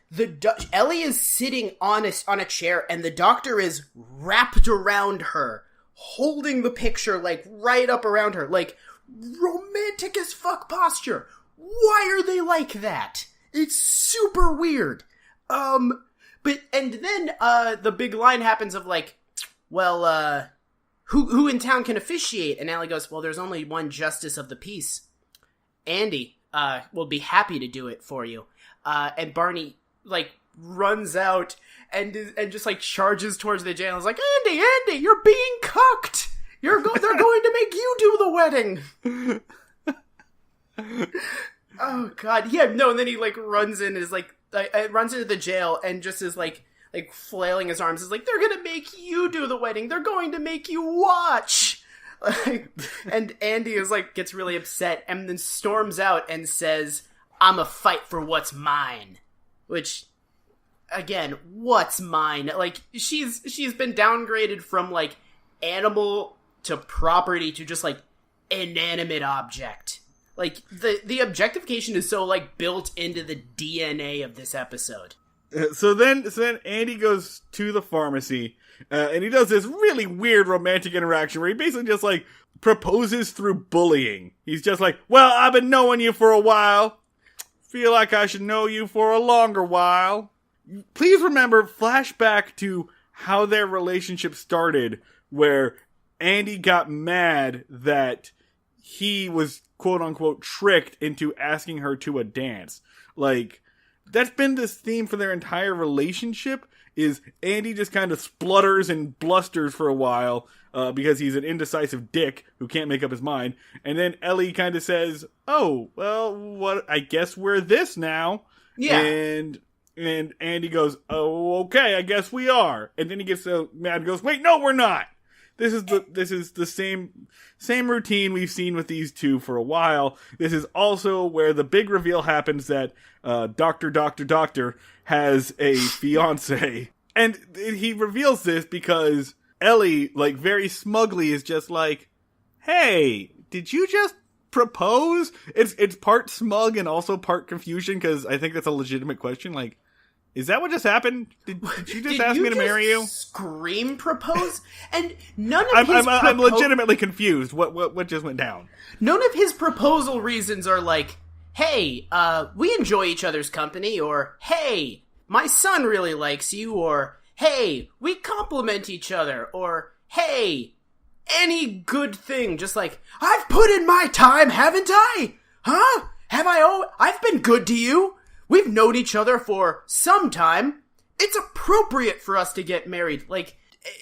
B: Ellie is sitting on a chair, and the doctor is wrapped around her, holding the picture, like, right up around her, like, romantic as fuck posture. Why are they like that? It's super weird. And then the big line happens of like, well, who in town can officiate? And Ellie goes, well, there's only one justice of the peace. Andy will be happy to do it for you. And Barney like runs out and just like charges towards the jail. It's like, Andy, you're being cucked. They're going to make you do the wedding. Oh God, yeah, no. And then he like runs in, runs into the jail, and just is like flailing his arms. Is like, they're gonna make you do the wedding. They're going to make you watch. And Andy is like gets really upset, and then storms out and says, "I'm a fight for what's mine." Which, again, what's mine? Like she's been downgraded from like animal to property to just like inanimate object. Like the objectification is so like built into the DNA of this episode.
A: So then Andy goes to the pharmacy, and he does this really weird romantic interaction where he basically just, like, proposes through bullying. He's just like, well, I've been knowing you for a while. Feel like I should know you for a longer while. Please remember, flashback to how their relationship started, where Andy got mad that he was, quote-unquote, tricked into asking her to a dance. Like, that's been this theme for their entire relationship, is Andy just kind of splutters and blusters for a while, because he's an indecisive dick who can't make up his mind. And then Ellie kind of says, oh, well, what? I guess we're this now.
B: Yeah.
A: And Andy goes, oh, okay, I guess we are. And then he gets so mad and goes, wait, no, we're not. This is the same routine we've seen with these two for a while. This is also where the big reveal happens that Doctor has a fiance. And he reveals this because Ellie, like, very smugly is just like, hey, did you just propose? It's part smug and also part confusion, because I think that's a legitimate question. Like, is that what just happened? Did you just ask me to marry you?
B: Scream propose? And none of his
A: I'm legitimately confused. What just went down?
B: None of his proposal reasons are like, hey, we enjoy each other's company, or hey, my son really likes you, or hey, we compliment each other, or hey, any good thing. Just like, I've put in my time, haven't I? Huh? Have I? I've been good to you. We've known each other for some time. It's appropriate for us to get married. Like,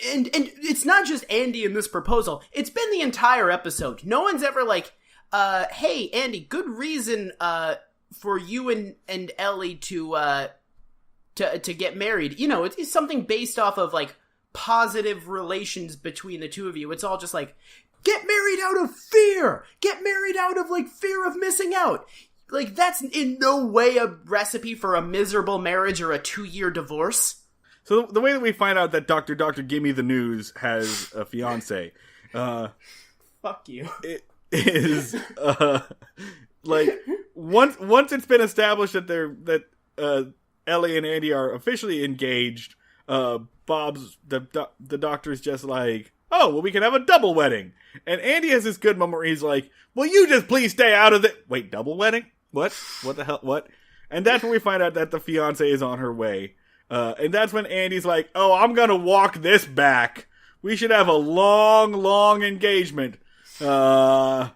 B: and it's not just Andy in this proposal. It's been the entire episode. No one's ever like, hey, Andy, good reason, for you and Ellie to get married. You know, it's something based off of, like, positive relations between the two of you. It's all just like, get married out of fear! Get married out of, like, fear of missing out! Like, that's in no way a recipe for a miserable marriage or a 2-year divorce.
A: So the way that we find out that Dr. Gimme the News has a fiance,
B: fuck you.
A: It is, like, once it's been established that Ellie and Andy are officially engaged, the doctor's just like, oh, well, we can have a double wedding. And Andy has this good moment where he's like, will you just please stay out of it? Wait, double wedding? What? What the hell? What? And that's when we find out that the fiance is on her way. And that's when Andy's like, oh, I'm gonna walk this back. We should have a long, long engagement.
B: I'm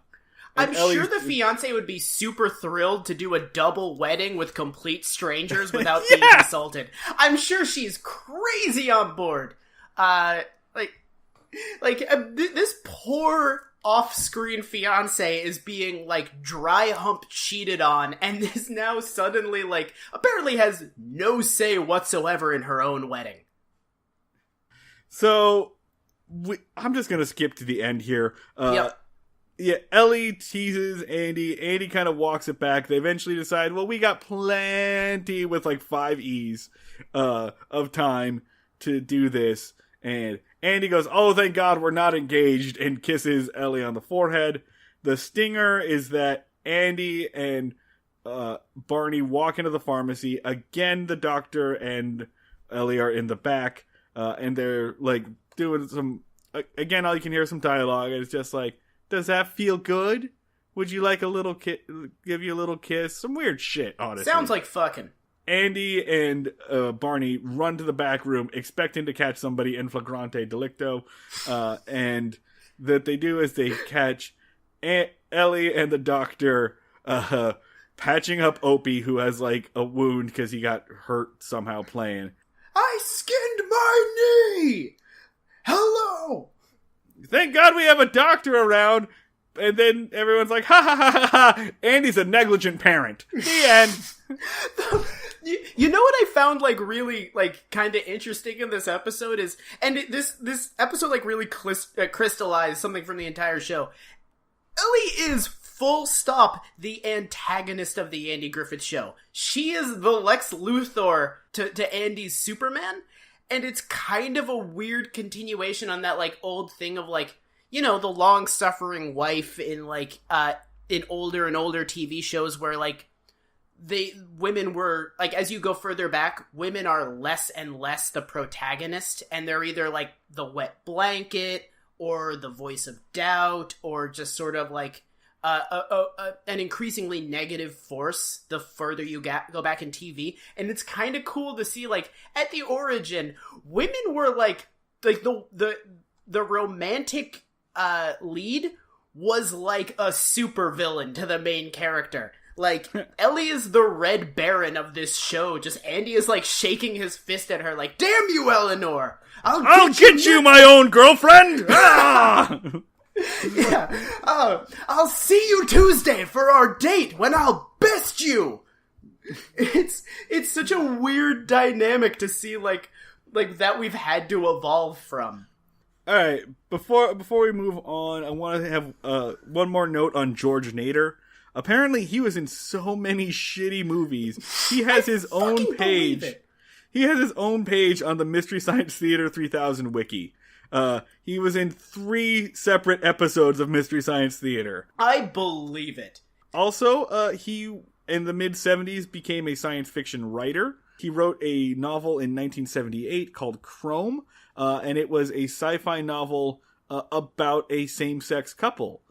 B: sure the fiance would be super thrilled to do a double wedding with complete strangers without being consulted. I'm sure she's crazy on board. This poor off-screen fiance is being, like, dry hump cheated on, and is now suddenly, like, apparently has no say whatsoever in her own wedding.
A: So, I'm just gonna skip to the end here.
B: Yep.
A: Yeah, Ellie teases Andy. Andy kind of walks it back. They eventually decide, well, we got plenty, with like 5 E's, of time to do this. And Andy goes, oh, thank God we're not engaged, and kisses Ellie on the forehead. The stinger is that Andy and Barney walk into the pharmacy. Again, the doctor and Ellie are in the back, and they're, like, doing some... Again, all you can hear some dialogue, and it's just like, does that feel good? Would you like a little give you a little kiss? Some weird shit, honestly.
B: Sounds like fucking.
A: Andy and Barney run to the back room, expecting to catch somebody in flagrante delicto. And that they do is they catch Ellie and the doctor patching up Opie, who has, like, a wound because he got hurt somehow playing.
B: I skinned my knee! Hello!
A: Thank God we have a doctor around. And then everyone's like, ha ha ha ha ha, Andy's a negligent parent. The end.
B: You know what I found, like, really, like, kind of interesting in this episode is, and this episode, like, really crystallized something from the entire show. Ellie is full stop the antagonist of the Andy Griffith Show. She is the Lex Luthor to Andy's Superman, and it's kind of a weird continuation on that, like, old thing of, like, you know, the long-suffering wife in, like, in older and older TV shows where, like, women were, like, as you go further back, women are less and less the protagonist, and they're either, like, the wet blanket, or the voice of doubt, or just sort of, like, an increasingly negative force the further you go back in TV. And it's kind of cool to see, like, at the origin, women were, like the romantic lead was like a super villain to the main character. Like, Ellie is the Red Baron of this show. Just Andy is, like, shaking his fist at her, like, "Damn you, Eleanor! I'll get you,
A: my own girlfriend!" Ah!
B: Yeah. I'll see you Tuesday for our date when I'll best you. It's such a weird dynamic to see, like that we've had to evolve from.
A: All right, before we move on, I want to have one more note on George Nader. Apparently, he was in so many shitty movies. He has his own page. He has his own page on the Mystery Science Theater 3000 wiki. He was in 3 separate episodes of Mystery Science Theater.
B: I believe it.
A: Also, he, in the mid-70s, became a science fiction writer. He wrote a novel in 1978 called Chrome, and it was a sci-fi novel about a same-sex couple.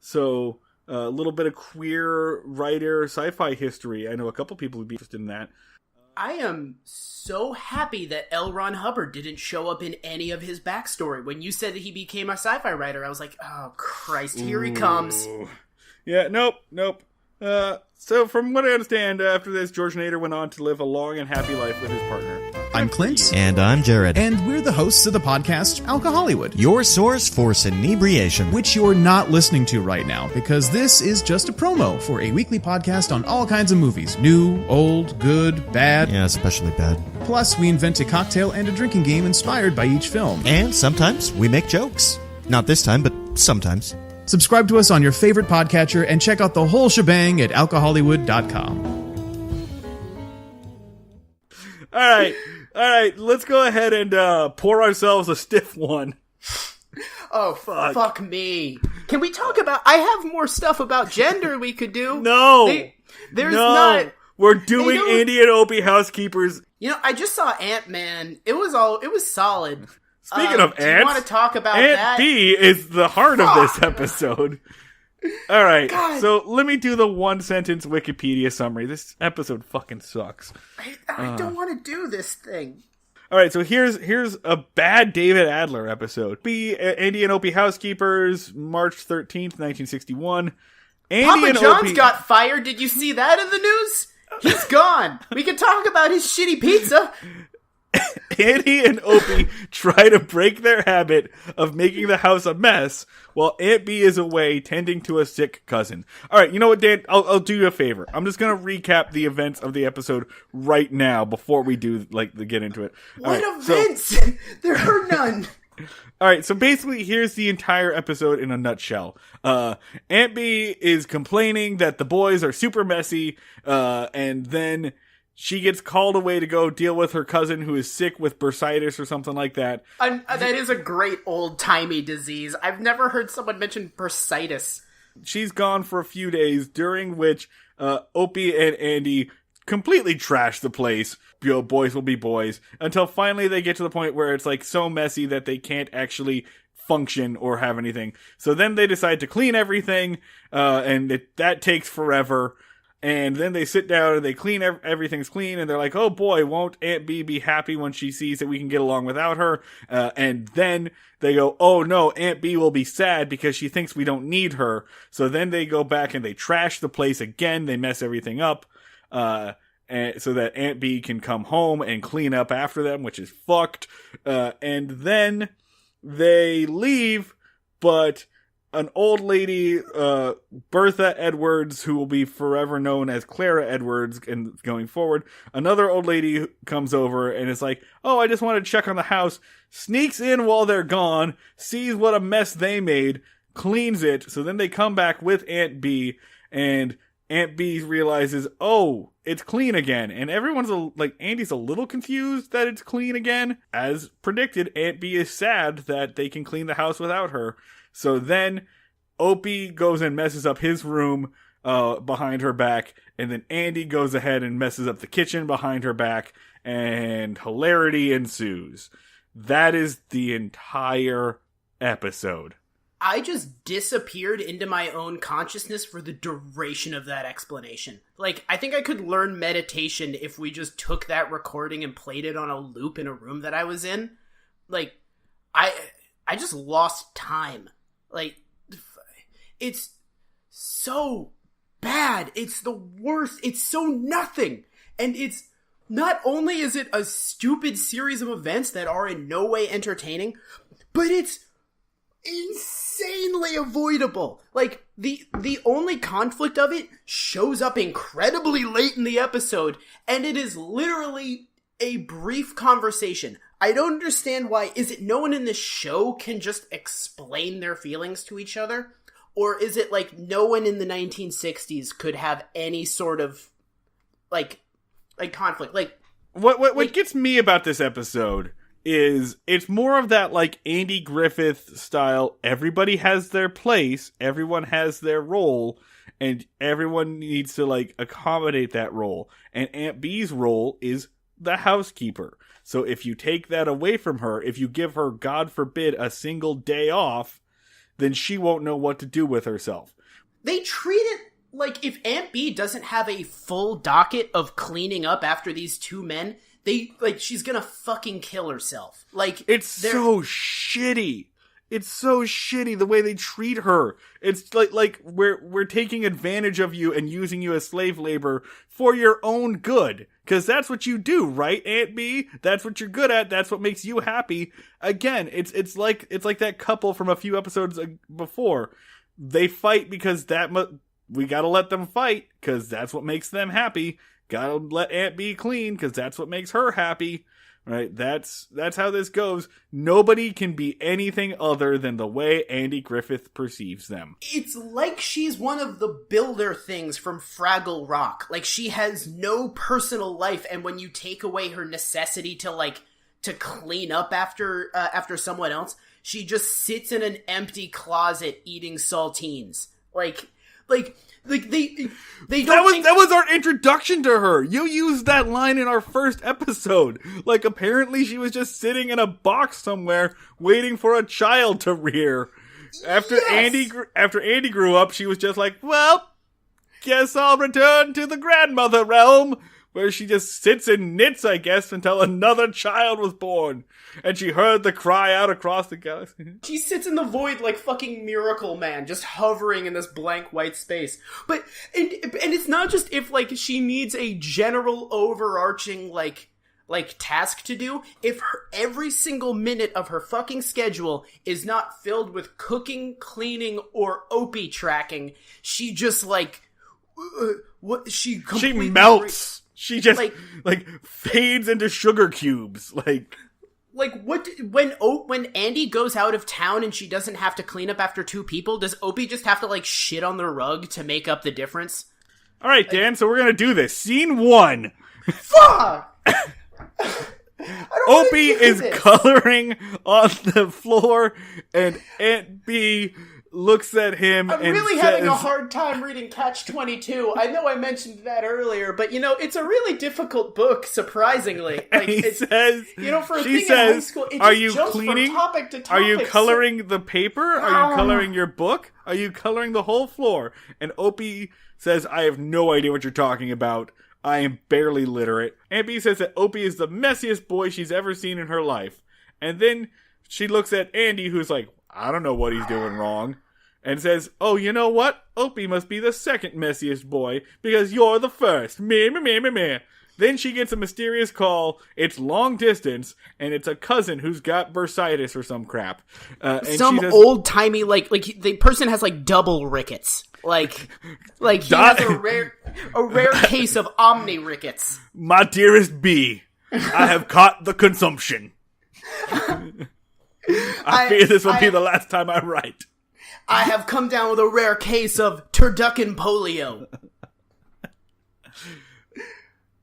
A: So, a little bit of queer writer sci-fi history. I know a couple people would be interested in that.
B: I am so happy that L. Ron Hubbard didn't show up in any of his backstory. When you said that he became a sci-fi writer, I was like, oh, Christ, here he comes.
A: Yeah, nope. So from what I understand, after this, George Nader went on to live a long and happy life with his partner.
C: I'm Clint.
D: And I'm Jared.
C: And we're the hosts of the podcast Alcohollywood,
D: your source for inebriation,
C: which you're not listening to right now, because this is just a promo for a weekly podcast on all kinds of movies. New, old, good, bad.
D: Yeah, especially bad.
C: Plus, we invent a cocktail and a drinking game inspired by each film.
D: And sometimes we make jokes. Not this time, but sometimes.
C: Subscribe to us on your favorite podcatcher and check out the whole shebang at alcohollywood.com.
A: All right, let's go ahead and pour ourselves a stiff one.
B: Oh, fuck me. Can we talk about... I have more stuff about gender we could do.
A: No!
B: There's not...
A: We're doing Andy and Opie Housekeepers.
B: You know, I just saw Ant-Man. It was solid.
A: Speaking of ants,
B: do you want to talk about
A: Aunt
B: that?
A: B is the heart of this episode. All right,
B: God.
A: So let me do the one-sentence Wikipedia summary. This episode fucking sucks.
B: I don't want to do this thing.
A: All right, so here's a bad David Adler episode. Andy and Opie Housekeepers, March 13th, 1961.
B: Papa John's got fired. Did you see that in the news? He's gone. We can talk about his shitty pizza.
A: Andy and Opie try to break their habit of making the house a mess while Aunt B is away tending to a sick cousin. All right, you know what, Dan? I'll do you a favor. I'm just going to recap the events of the episode right now before we do get into it.
B: What events? There are none.
A: All right, so basically, here's the entire episode in a nutshell. Aunt B is complaining that the boys are super messy, and then she gets called away to go deal with her cousin who is sick with bursitis or something like that.
B: That is a great old-timey disease. I've never heard someone mention bursitis.
A: She's gone for a few days, during which Opie and Andy completely trash the place. You know, boys will be boys. Until finally they get to the point where it's like so messy that they can't actually function or have anything. So then they decide to clean everything, and that takes forever. And then they sit down and they clean, everything's clean, and they're like, oh boy, won't Aunt B be happy when she sees that we can get along without her? And then they go, oh no, Aunt B will be sad because she thinks we don't need her. So then they go back and they trash the place again, they mess everything up, and so that Aunt B can come home and clean up after them, which is fucked. And then they leave, but an old lady, Bertha Edwards, who will be forever known as Clara Edwards and going forward, another old lady comes over and is like, oh, I just want to check on the house, sneaks in while they're gone, sees what a mess they made, cleans it. So then they come back with Aunt B, and Aunt B realizes, oh, it's clean again. And everyone's Andy's a little confused that it's clean again. As predicted, Aunt B is sad that they can clean the house without her. So then Opie goes and messes up his room, behind her back, and then Andy goes ahead and messes up the kitchen behind her back, and hilarity ensues. That is the entire episode.
B: I just disappeared into my own consciousness for the duration of that explanation. Like, I think I could learn meditation if we just took that recording and played it on a loop in a room that I was in. Like, I just lost time. Like, it's so bad. It's the worst. It's so nothing. And it's, not only is it a stupid series of events that are in no way entertaining, but it's insanely avoidable. Like, the only conflict of it shows up incredibly late in the episode, and it is literally a brief conversation. I don't understand why. Is it no one in this show can just explain their feelings to each other? Or is it like no one in the 1960s could have any sort of like conflict? Like
A: what gets me about this episode is it's more of that like Andy Griffith style. Everybody has their place, everyone has their role, and everyone needs to like accommodate that role. And Aunt B's role is the housekeeper. So if you take that away from her, if you give her, God forbid, a single day off, then she won't know what to do with herself.
B: They treat it like if Aunt B doesn't have a full docket of cleaning up after these two men, she's gonna fucking kill herself. Like,
A: it's so shitty. It's so shitty the way they treat her. It's like we're taking advantage of you and using you as slave labor for your own good. Because that's what you do, right, Aunt B? That's what you're good at. That's what makes you happy. Again, it's like that couple from a few episodes before. They fight because we gotta let them fight because that's what makes them happy. Gotta let Aunt B clean because that's what makes her happy. Right? That's how this goes. Nobody can be anything other than the way Andy Griffith perceives them.
B: It's like she's one of the builder things from Fraggle Rock. Like, she has no personal life, and when you take away her necessity to clean up after someone else, she just sits in an empty closet eating saltines. They don't.
A: That was our introduction to her. You used that line in our first episode. Like, apparently she was just sitting in a box somewhere waiting for a child to rear. After Andy grew up, she was just like, well, guess I'll return to the grandmother realm, where she just sits and knits, I guess, until another child was born. And she heard the cry out across the galaxy.
B: She sits in the void like fucking Miracle Man, just hovering in this blank white space. But, and it's not just if, like, she needs a general overarching, like task to do. If every single minute of her fucking schedule is not filled with cooking, cleaning, or Opie tracking, she just, she
A: melts. She just, fades into sugar cubes.
B: When Andy goes out of town and she doesn't have to clean up after two people, does Opie just have to, shit on the rug to make up the difference?
A: Alright, Dan, so we're gonna do this. Scene 1.
B: Fuck!
A: Opie is coloring on the floor, and Aunt B looks at him
B: I'm
A: and
B: really
A: says,
B: having a hard time reading Catch-22. I know I mentioned that earlier, but, it's a really difficult book, surprisingly.
A: He says,
B: for a
A: she
B: thing
A: says,
B: in high school, it
A: are
B: just
A: you
B: jumps
A: cleaning?
B: from topic to topic.
A: Are you coloring the paper? Are you coloring your book? Are you coloring the whole floor? And Opie says, I have no idea what you're talking about. I am barely literate. Aunt B says that Opie is the messiest boy she's ever seen in her life. And then she looks at Andy, who's like, I don't know what he's doing wrong. And says, oh, you know what? Opie must be the second messiest boy, because you're the first. Meh, meh, meh, meh, meh. Then she gets a mysterious call. It's long distance, and it's a cousin who's got bursitis or some crap. And
B: some old-timey, the person has, double rickets. He has a rare case of omni rickets.
A: My dearest B, I have caught the consumption. I fear this will be the last time I write.
B: I have come down with a rare case of Terducken polio.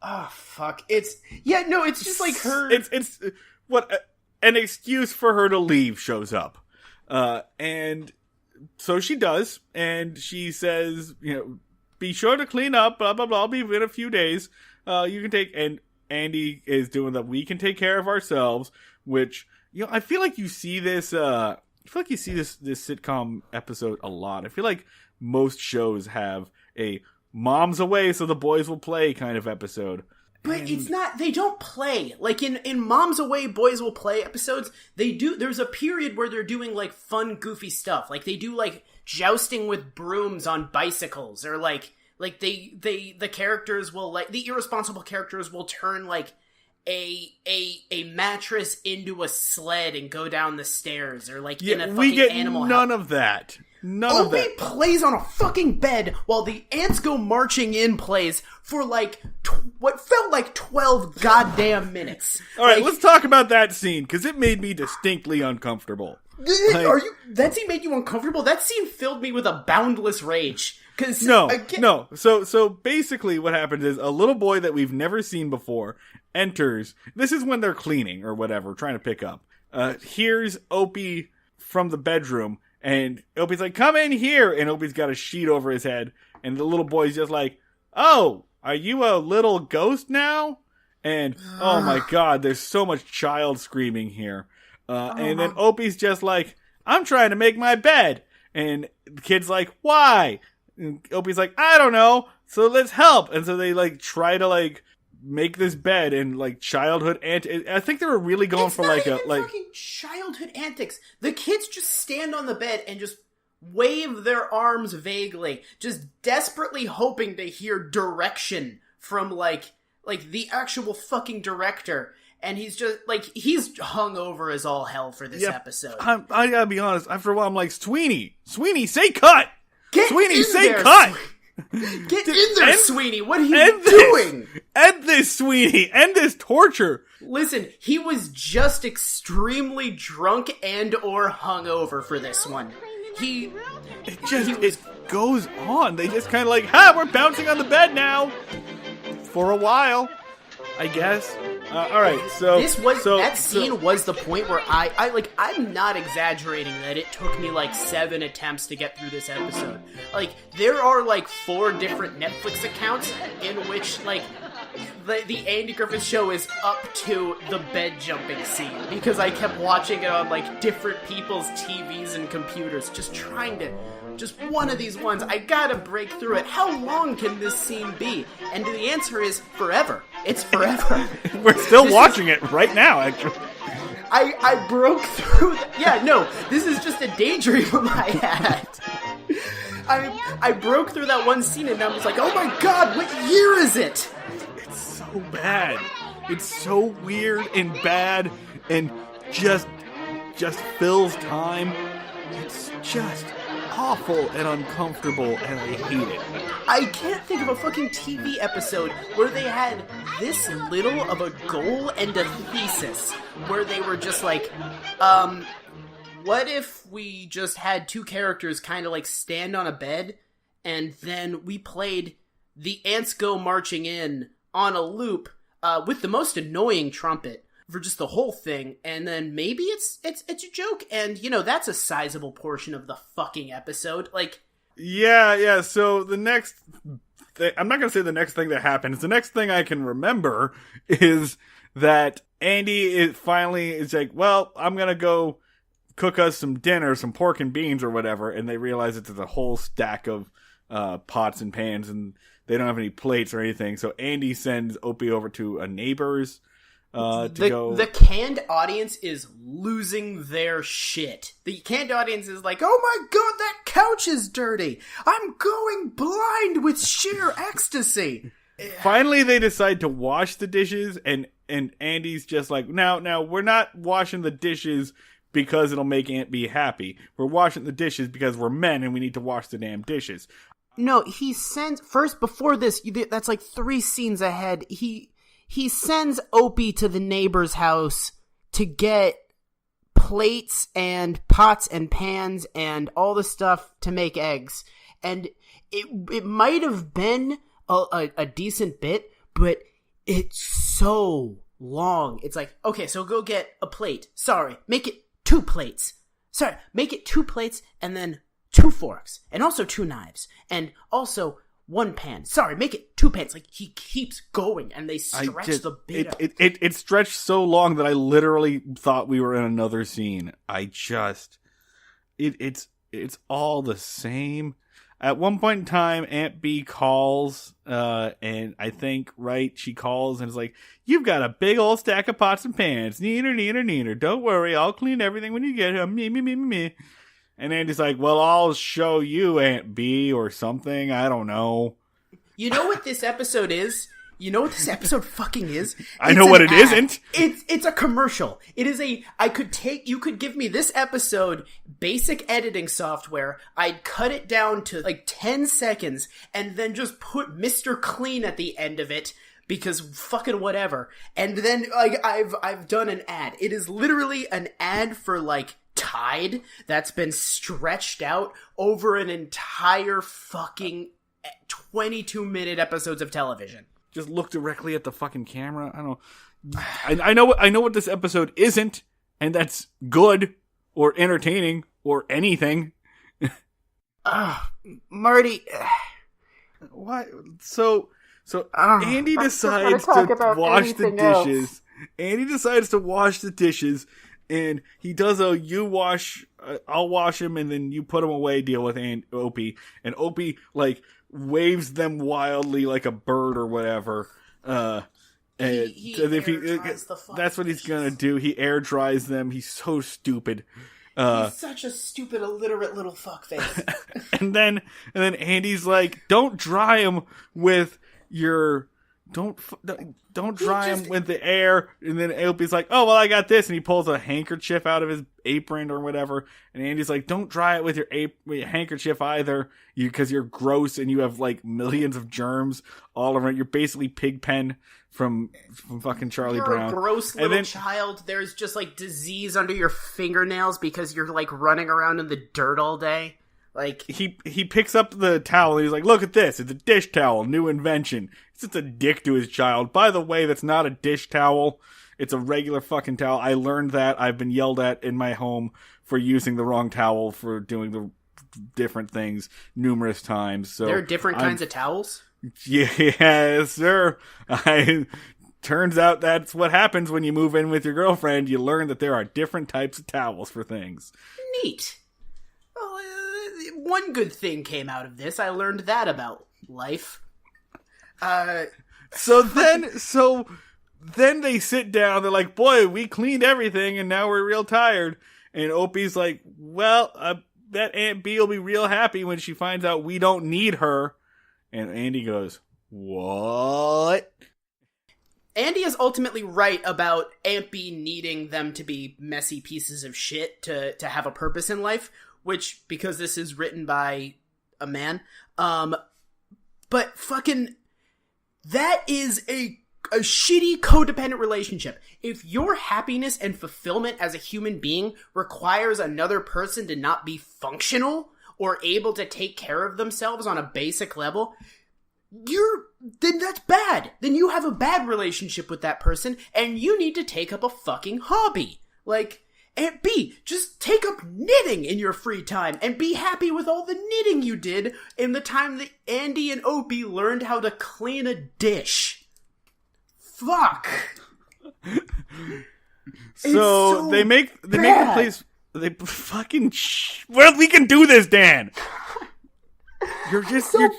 B: Oh, fuck. It's just like her.
A: It's what an excuse for her to leave shows up. And so she does, and she says, be sure to clean up, blah, blah, blah. I'll be in a few days. You can take, and Andy is doing the, we can take care of ourselves, which, I feel like you see this, this sitcom episode a lot. I feel like most shows have a mom's away so the boys will play kind of episode.
B: But it's not, they don't play. Like, in Mom's Away, Boys Will Play episodes, there's a period where they're doing, like, fun, goofy stuff. Like, they do, like, jousting with brooms on bicycles, or, the characters will, like, the irresponsible characters will turn, like, a mattress into a sled and go down the stairs, or, like, in a fucking animal house.
A: We get none of that. None of that.
B: Opie plays on a fucking bed while the ants go marching in plays for like what felt like 12 goddamn minutes.
A: All right, let's talk about that scene because it made me distinctly uncomfortable.
B: That scene made you uncomfortable? That scene filled me with a boundless rage.
A: No. So basically what happens is a little boy that we've never seen before enters. This is when they're cleaning or whatever, trying to pick up. Here's Opie from the bedroom. And Opie's like, come in here. And Opie's got a sheet over his head. And the little boy's just like, oh, are you a little ghost now? And, oh my God, there's so much child screaming here. And then Opie's just like, I'm trying to make my bed. And the kid's like, why? And Opie's like, I don't know. So let's help. And so they like try to like make this bed and like childhood I think they were really going for like
B: fucking childhood antics. The kids just stand on the bed and just wave their arms vaguely, just desperately hoping to hear direction from like the actual fucking director. And he's just like, he's hungover as all hell for this episode.
A: I gotta be honest, after a while I'm like, Sweeney, say cut! Sweeney, say
B: there,
A: cut!
B: Get in there, Sweeney! What are you doing?
A: End this, Sweeney! End this torture!
B: Listen, he was just extremely drunk and or hungover for this one.
A: It goes on. They just kind of like, we're bouncing on the bed now! For a while, I guess. Alright, so...
B: That scene was the point where I'm not exaggerating that it took me like 7 attempts to get through this episode. Like, there are like 4 different Netflix accounts in which, like, the Andy Griffith Show is up to the bed jumping scene. Because I kept watching it on, like, different people's TVs and computers, just trying to... Just one of these ones, I gotta break through it. How long can this scene be? And the answer is forever. It's forever.
A: We're still watching it right now, actually.
B: I broke through... this is just a daydream I had. I broke through that one scene and I was like, oh my God, what year is it?
A: It's so bad. It's so weird and bad and just fills time. It's just... awful and uncomfortable, and I hate it.
B: I can't think of a fucking TV episode where they had this little of a goal and a thesis, where they were just like, what if we just had 2 characters kind of like stand on a bed, and then we played the ants go marching in on a loop, with the most annoying trumpet, for just the whole thing, and then maybe it's a joke, and that's a sizable portion of the fucking episode. Like,
A: yeah. So the next, I'm not gonna say the next thing that happens. The next thing I can remember is that Andy is like, well, I'm gonna go cook us some dinner, some pork and beans or whatever, and they realize that there's a whole stack of pots and pans, and they don't have any plates or anything. So Andy sends Opie over to a neighbor's. The canned audience is losing their shit. The canned audience is like, oh my God, that couch is dirty. I'm going blind with sheer ecstasy. Finally, they decide to wash the dishes, and Andy's just like, now, we're not washing the dishes because it'll make Aunt be happy. We're washing the dishes because we're men and we need to wash the damn dishes. No, he sends, first, before this, that's like 3 scenes ahead, He sends Opie to the neighbor's house to get plates and pots and pans and all the stuff to make eggs. And it might have been a decent bit, but it's so long. It's like, okay, so go get a plate. Sorry, make it 2 plates. Sorry, make it 2 plates and then 2 forks. And also 2 knives. And also
B: 1 pan. Sorry, make it 2 pans. Like, he keeps going, and they stretch the bit out.
A: It stretched so long that I literally thought we were in another scene. It's all the same. At one point in time, Aunt B calls, and I think, right, she calls and is like, "You've got a big old stack of pots and pans. Neener. Don't worry, I'll clean everything when you get home. Me. And Andy's like, "Well, I'll show you, Aunt B," or something. I don't know.
B: You know what this episode is? You know what this episode fucking is?
A: I know what it isn't.
B: It's a commercial. It is you could give me this episode, basic editing software, I'd cut it down to like 10 seconds, and then just put Mr. Clean at the end of it, because fucking whatever. And then, like, I've done an ad. It is literally an ad for, like, Tide that's been stretched out over an entire fucking 22-minute episodes of television.
A: Just look directly at the fucking camera. I don't. I know what this episode isn't, and that's good or entertaining or anything.
B: Marty.
A: What? So Andy decides to wash the dishes.
B: Else.
A: Andy decides to wash the dishes, and he does a "you wash, I'll wash him, and then you put him away" deal with Opie, and Opie like waves them wildly like a bird or whatever. That's what he's gonna do. He air dries them. He's so stupid.
B: He's such a stupid, illiterate little fuckface.
A: and then Andy's like, "Don't dry him with your don't dry him with the air." And then Opie's like, "Oh well, I got this," and he pulls a handkerchief out of his apron or whatever. And Andy's like, "Don't dry it with your handkerchief either, because you're gross and you have like millions of germs all around. You're basically Pigpen from fucking Charlie Brown.
B: You're a gross little child. There's just like disease under your fingernails because you're like running around in the dirt all day." Like,
A: he picks up the towel and he's like, "Look at this. It's a dish towel. New invention." It's just a dick to his child. By the way, that's not a dish towel. It's a regular fucking towel. I learned that. I've been yelled at in my home for using the wrong towel for doing the different things numerous times. So
B: there are different kinds of towels?
A: Yes, sir. Turns out that's what happens when you move in with your girlfriend. You learn that there are different types of towels for things.
B: Neat. Well, one good thing came out of this. I learned that about life.
A: So then they sit down. They're like, "Boy, we cleaned everything, and now we're real tired." And Opie's like, "Well, that Aunt B will be real happy when she finds out we don't need her." And Andy goes, "What?"
B: Andy is ultimately right about Aunt B needing them to be messy pieces of shit to have a purpose in life, which, because this is written by a man, but fucking, that is a shitty codependent relationship. If your happiness and fulfillment as a human being requires another person to not be functional or able to take care of themselves on a basic level, then that's bad. Then you have a bad relationship with that person, and you need to take up a fucking hobby. Like, Aunt B, just take up knitting in your free time and be happy with all the knitting you did in the time that Andy and Opie learned how to clean a dish. Fuck.
A: So they make the place. They fucking. Well, we can do this, Dan. You're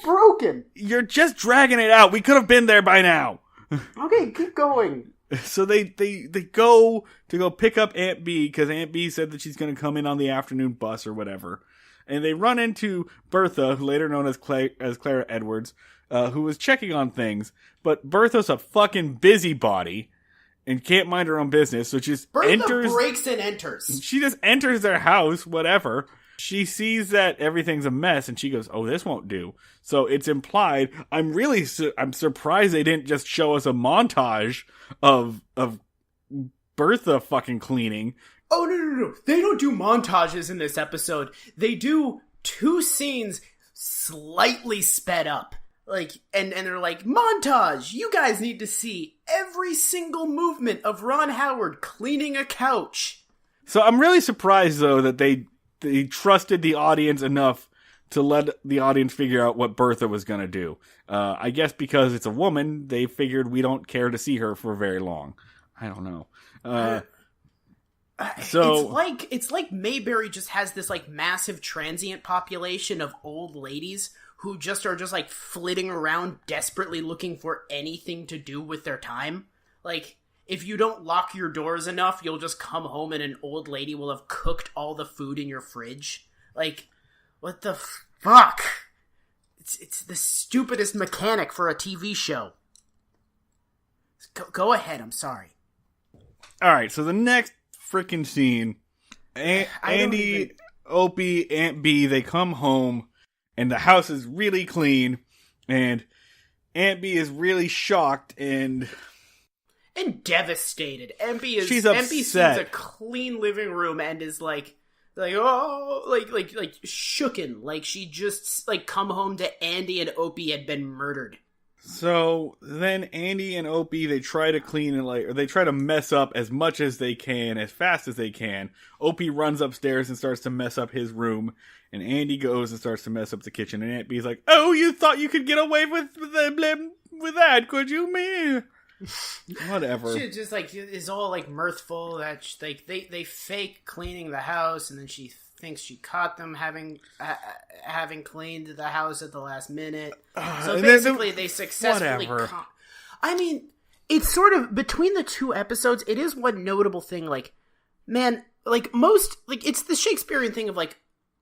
B: broken.
A: You're just dragging it out. We could have been there by now.
B: Okay, keep going.
A: So they go to pick up Aunt B because Aunt B said that she's going to come in on the afternoon bus or whatever, and they run into Bertha, later known as Clara Edwards, who was checking on things. But Bertha's a fucking busybody and can't mind her own business, so just
B: Bertha breaks and enters.
A: She just enters their house, whatever. She sees that everything's a mess, and she goes, "Oh, this won't do." So it's implied. I'm surprised they didn't just show us a montage of Bertha fucking cleaning.
B: Oh, no. They don't do montages in this episode. They do 2 scenes slightly sped up. Like, and they're like, "Montage! You guys need to see every single movement of Ron Howard cleaning a couch."
A: So I'm really surprised, though, that they trusted the audience enough to let the audience figure out what Bertha was going to do. I guess because it's a woman, they figured we don't care to see her for very long. I don't know. So
B: it's like Mayberry just has this like massive transient population of old ladies who just are just like flitting around desperately looking for anything to do with their time. Like, if you don't lock your doors enough, you'll just come home and an old lady will have cooked all the food in your fridge. Like, what the fuck? It's the stupidest mechanic for a TV show. Go ahead, I'm sorry.
A: Alright, so the next freaking scene, Andy, Opie, Aunt B, they come home, and the house is really clean, and Aunt B is really shocked and
B: devastated.
A: She's
B: Aunt B sees
A: upset.
B: a clean living room and is like shooken, like she just like come home to Andy and Opie had been murdered.
A: So then Andy and Opie, they try to clean and or they try to mess up as much as they can, as fast as they can. Opie runs upstairs and starts to mess up his room, and Andy goes and starts to mess up the kitchen. And Aunt B's like, "Oh, you thought you could get away with that, could you, me?" Whatever.
B: She just like is all like mirthful that they fake cleaning the house, and then she thinks she caught them having cleaned the house at the last minute. So basically, they successfully. I mean, it's sort of between the two episodes. It is one notable thing. Like, man, like most, like it's the Shakespearean thing of like,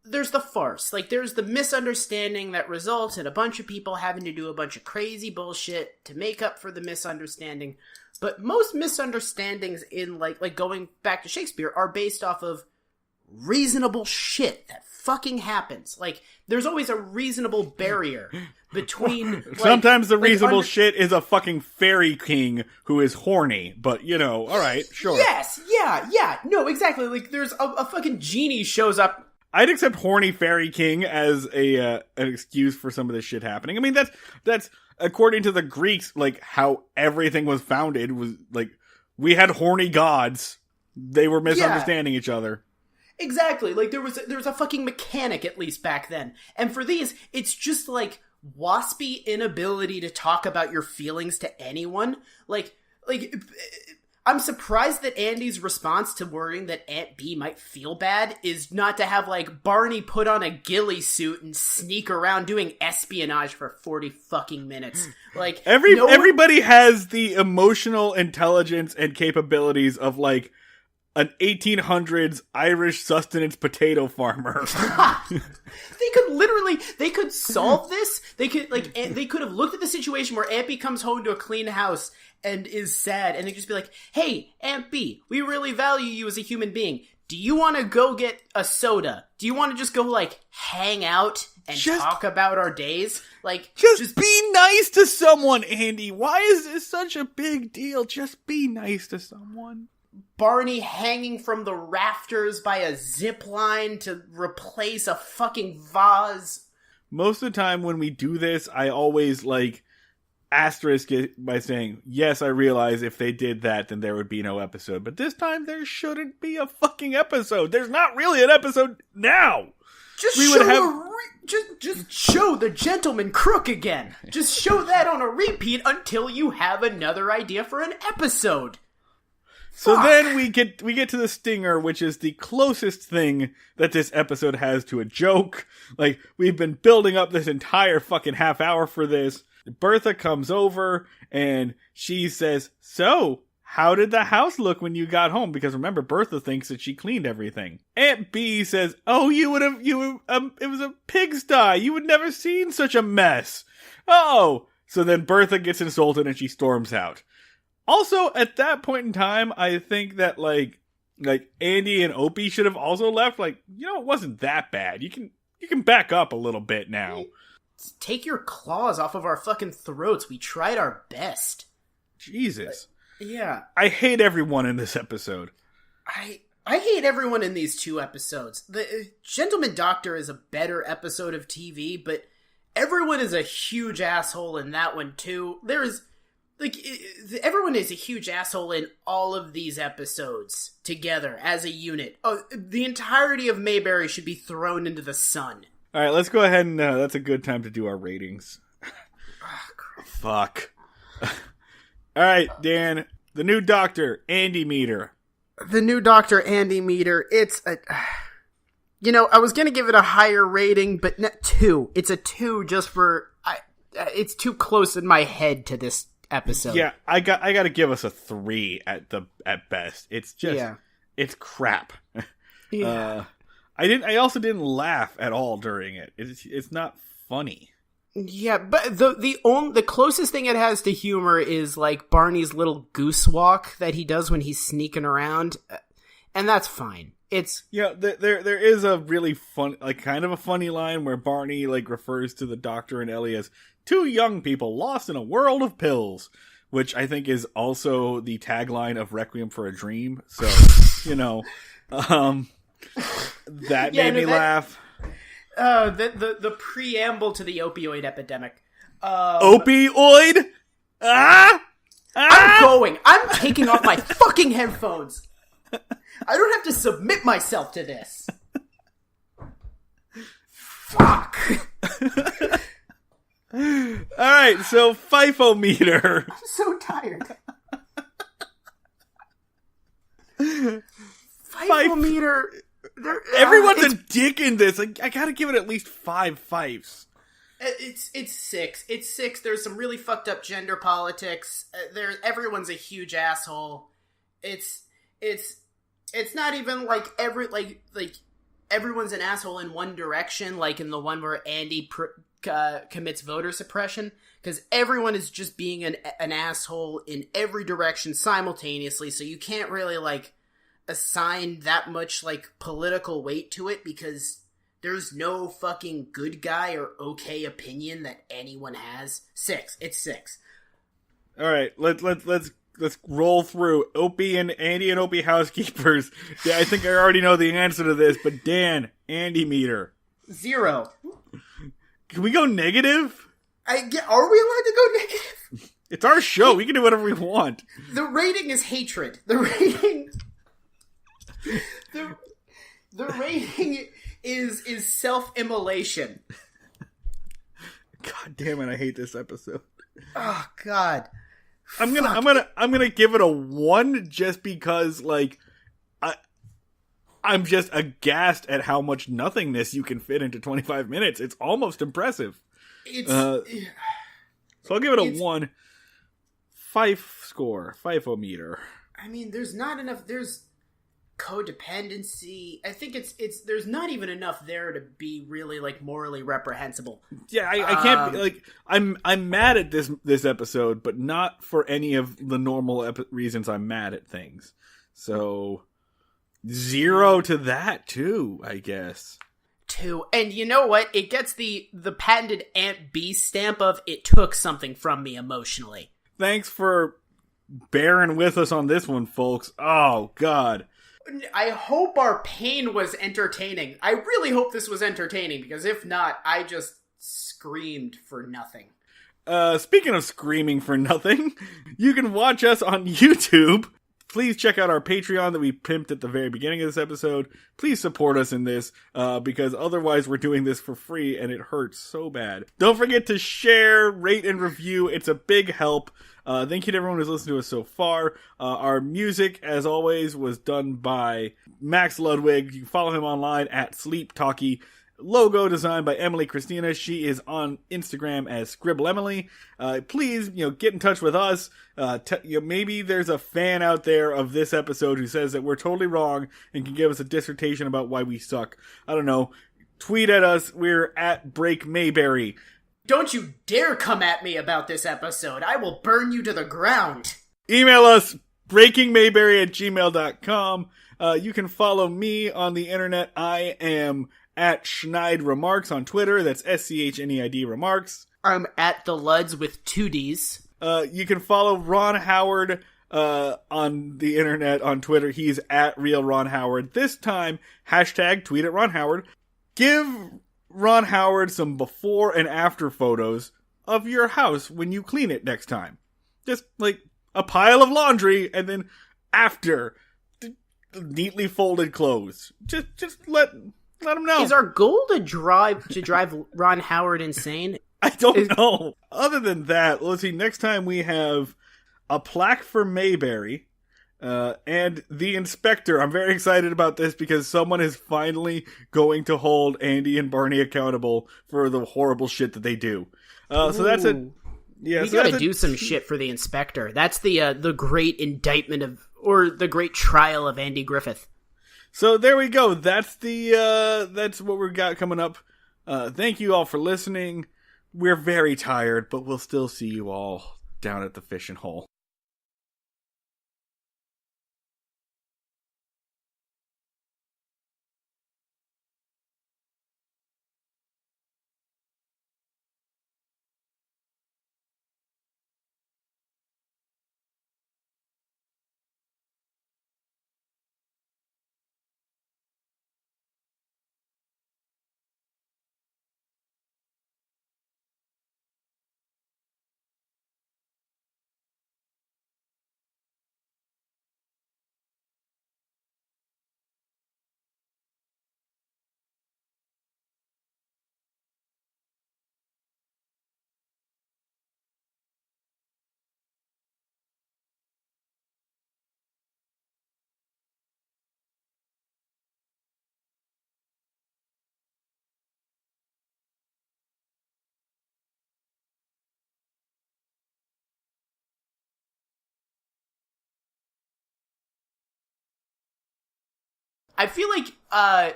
B: there's the farce, like there's the misunderstanding that results in a bunch of people having to do a bunch of crazy bullshit to make up for the misunderstanding. But most misunderstandings in like going back to Shakespeare are based off of reasonable shit that fucking happens. Like, there's always a reasonable barrier between
A: sometimes the reasonable shit is a fucking fairy king who is horny, but you know, alright, sure.
B: Yes, yeah, no, exactly. Like, there's a fucking genie shows up.
A: I'd accept horny fairy king as an excuse for some of this shit happening. I mean, that's according to the Greeks, like, how everything was founded was, like, we had horny gods. They were misunderstanding each other.
B: Exactly. Like, there was a fucking mechanic, at least back then. And for these, it's just, like, waspy inability to talk about your feelings to anyone. Like, I'm surprised that Andy's response to worrying that Aunt B might feel bad is not to have, like, Barney put on a ghillie suit and sneak around doing espionage for 40 fucking minutes. Like,
A: everybody has the emotional intelligence and capabilities of, like, an 1800s Irish sustenance potato farmer.
B: They could solve this. They could have looked at the situation where Aunt B comes home to a clean house and is sad, and they just be like, "Hey, Aunt B, we really value you as a human being. Do you want to go get a soda? Do you want to just go, like, hang out and talk about our days? Like,
A: just be nice to someone, Andy. Why is this such a big deal? Just be nice to someone."
B: Barney hanging from the rafters by a zip line to replace a fucking vase.
A: Most of the time when we do this, I always, like, asterisk it by saying, yes, I realize if they did that, then there would be no episode. But this time, there shouldn't be a fucking episode. There's not really an episode now.
B: Just show the gentleman crook again. Just show that on a repeat until you have another idea for an episode.
A: So then we get to the stinger, which is the closest thing that this episode has to a joke. Like, we've been building up this entire fucking half hour for this. Bertha comes over and she says, "So, how did the house look when you got home?" Because remember, Bertha thinks that she cleaned everything. Aunt B says, "Oh, it was a pigsty. You would never seen such a mess." Oh, so then Bertha gets insulted and she storms out. Also, at that point in time, I think that, like Andy and Opie should have also left. Like, you know, it wasn't that bad. You can back up a little bit now.
B: Take your claws off of our fucking throats. We tried our best.
A: Jesus.
B: Yeah.
A: I hate everyone in this episode.
B: I hate everyone in these two episodes. The Gentleman Doctor is a better episode of TV, but everyone is a huge asshole in that one, too. Everyone is a huge asshole in all of these episodes together as a unit. Oh, the entirety of Mayberry should be thrown into the sun.
A: All right, let's go ahead and that's a good time to do our ratings. Fuck. All right, Dan, the new Doctor, Andy Meter.
B: The new Dr. Andy Meter, it's a... I was going to give it a higher rating, but 2. It's a 2 just for... it's too close in my head to this episode.
A: Yeah, I got to give us a 3 at best. It's just... It's crap.
B: Yeah.
A: I also didn't laugh at all during it. It's not funny.
B: Yeah, but the closest thing it has to humor is like Barney's little goose walk that he does when he's sneaking around, and that's fine. It's
A: there is a really fun, like kind of a funny line where Barney like refers to the Doctor and Ellie as 2 young people lost in a world of pills, which I think is also the tagline of Requiem for a Dream. So that made me laugh.
B: The preamble to the opioid epidemic.
A: Opioid?
B: I'm taking off my fucking headphones. I don't have to submit myself to this. Fuck.
A: Alright, so FIFO-meter.
B: I'm so tired. FIFO-meter.
A: Everyone's a dick in this. I gotta give it at least 5 fifes.
B: It's 6. It's 6. There's some really fucked up gender politics. Everyone's a huge asshole. It's not even like everyone's an asshole in one direction, like in the one where Andy commits voter suppression, because everyone is just being an asshole in every direction simultaneously. So you can't really like assign that much like political weight to it because there's no fucking good guy or okay opinion that anyone has. 6. It's 6.
A: All right, let's roll through Opie and Andy and Opie Housekeepers. Yeah, I think I already know the answer to this, but Dan, Andy Meter.
B: 0.
A: Can we go negative?
B: Are we allowed to go negative?
A: It's our show. We can do whatever we want.
B: The rating is hatred. The rating is self-immolation.
A: God damn it! I hate this episode.
B: Oh God.
A: I'm gonna give it a 1 just because like I'm just aghast at how much nothingness you can fit into 25 minutes. It's almost impressive. So I'll give it a 1. Fife score, FIFO-meter.
B: I mean, there's not enough. There's codependency. I think it's there's not even enough there to be really like morally reprehensible.
A: Yeah, I can't be like I'm mad at this episode, but not for any of the normal reasons I'm mad at things. So 0 to that too, I guess.
B: 2, and you know what? It gets the patented Aunt B stamp of it took something from me emotionally.
A: Thanks for bearing with us on this one, folks. Oh God.
B: I hope our pain was entertaining. I really hope this was entertaining, because if not, I just screamed for nothing.
A: Speaking of screaming for nothing, you can watch us on YouTube. Please check out our Patreon that we pimped at the very beginning of this episode. Please support us in this, because otherwise we're doing this for free and it hurts so bad. Don't forget to share, rate, and review. It's a big help. Thank you to everyone who's listened to us so far. Our music, as always, was done by Max Ludwig. You can follow him online at Sleep Talkie. Logo designed by Emily Christina. She is on Instagram as Scribble Emily. Please, get in touch with us. Maybe there's a fan out there of this episode who says that we're totally wrong and can give us a dissertation about why we suck. I don't know. Tweet at us. We're at Break Mayberry.
B: Don't you dare come at me about this episode. I will burn you to the ground.
A: Email us, breakingmayberry@gmail.com. You can follow me on the internet. I am at Schneid Remarks on Twitter. That's SCHNEID Remarks.
B: I'm at the Luds with 2 Ds.
A: You can follow Ron Howard on the internet on Twitter. He's at Real Ron Howard. This time, hashtag tweet at Ron Howard. Give Ron Howard some before and after photos of your house when you clean it next time. Just like a pile of laundry and then after neatly folded clothes. Just let Let him know.
B: Is our goal to drive Ron Howard insane?
A: I don't know. Other than that, let's see. Next time we have a plaque for Mayberry and the inspector. I'm very excited about this because someone is finally going to hold Andy and Barney accountable for the horrible shit that they do. So that's a... Yeah,
B: we gotta do some shit for the inspector. That's the great indictment or the great trial of Andy Griffith.
A: So there we go. That's that's what we've got coming up. Thank you all for listening. We're very tired, but we'll still see you all down at the fishing hole.
B: I feel like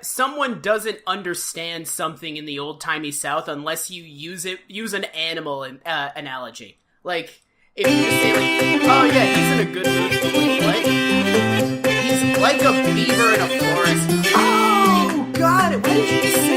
B: someone doesn't understand something in the old-timey South unless you use an animal analogy. Like, if you just say, like, oh yeah, he's in a good mood. What? He's like a beaver in a forest. Oh, got it. What did you just say?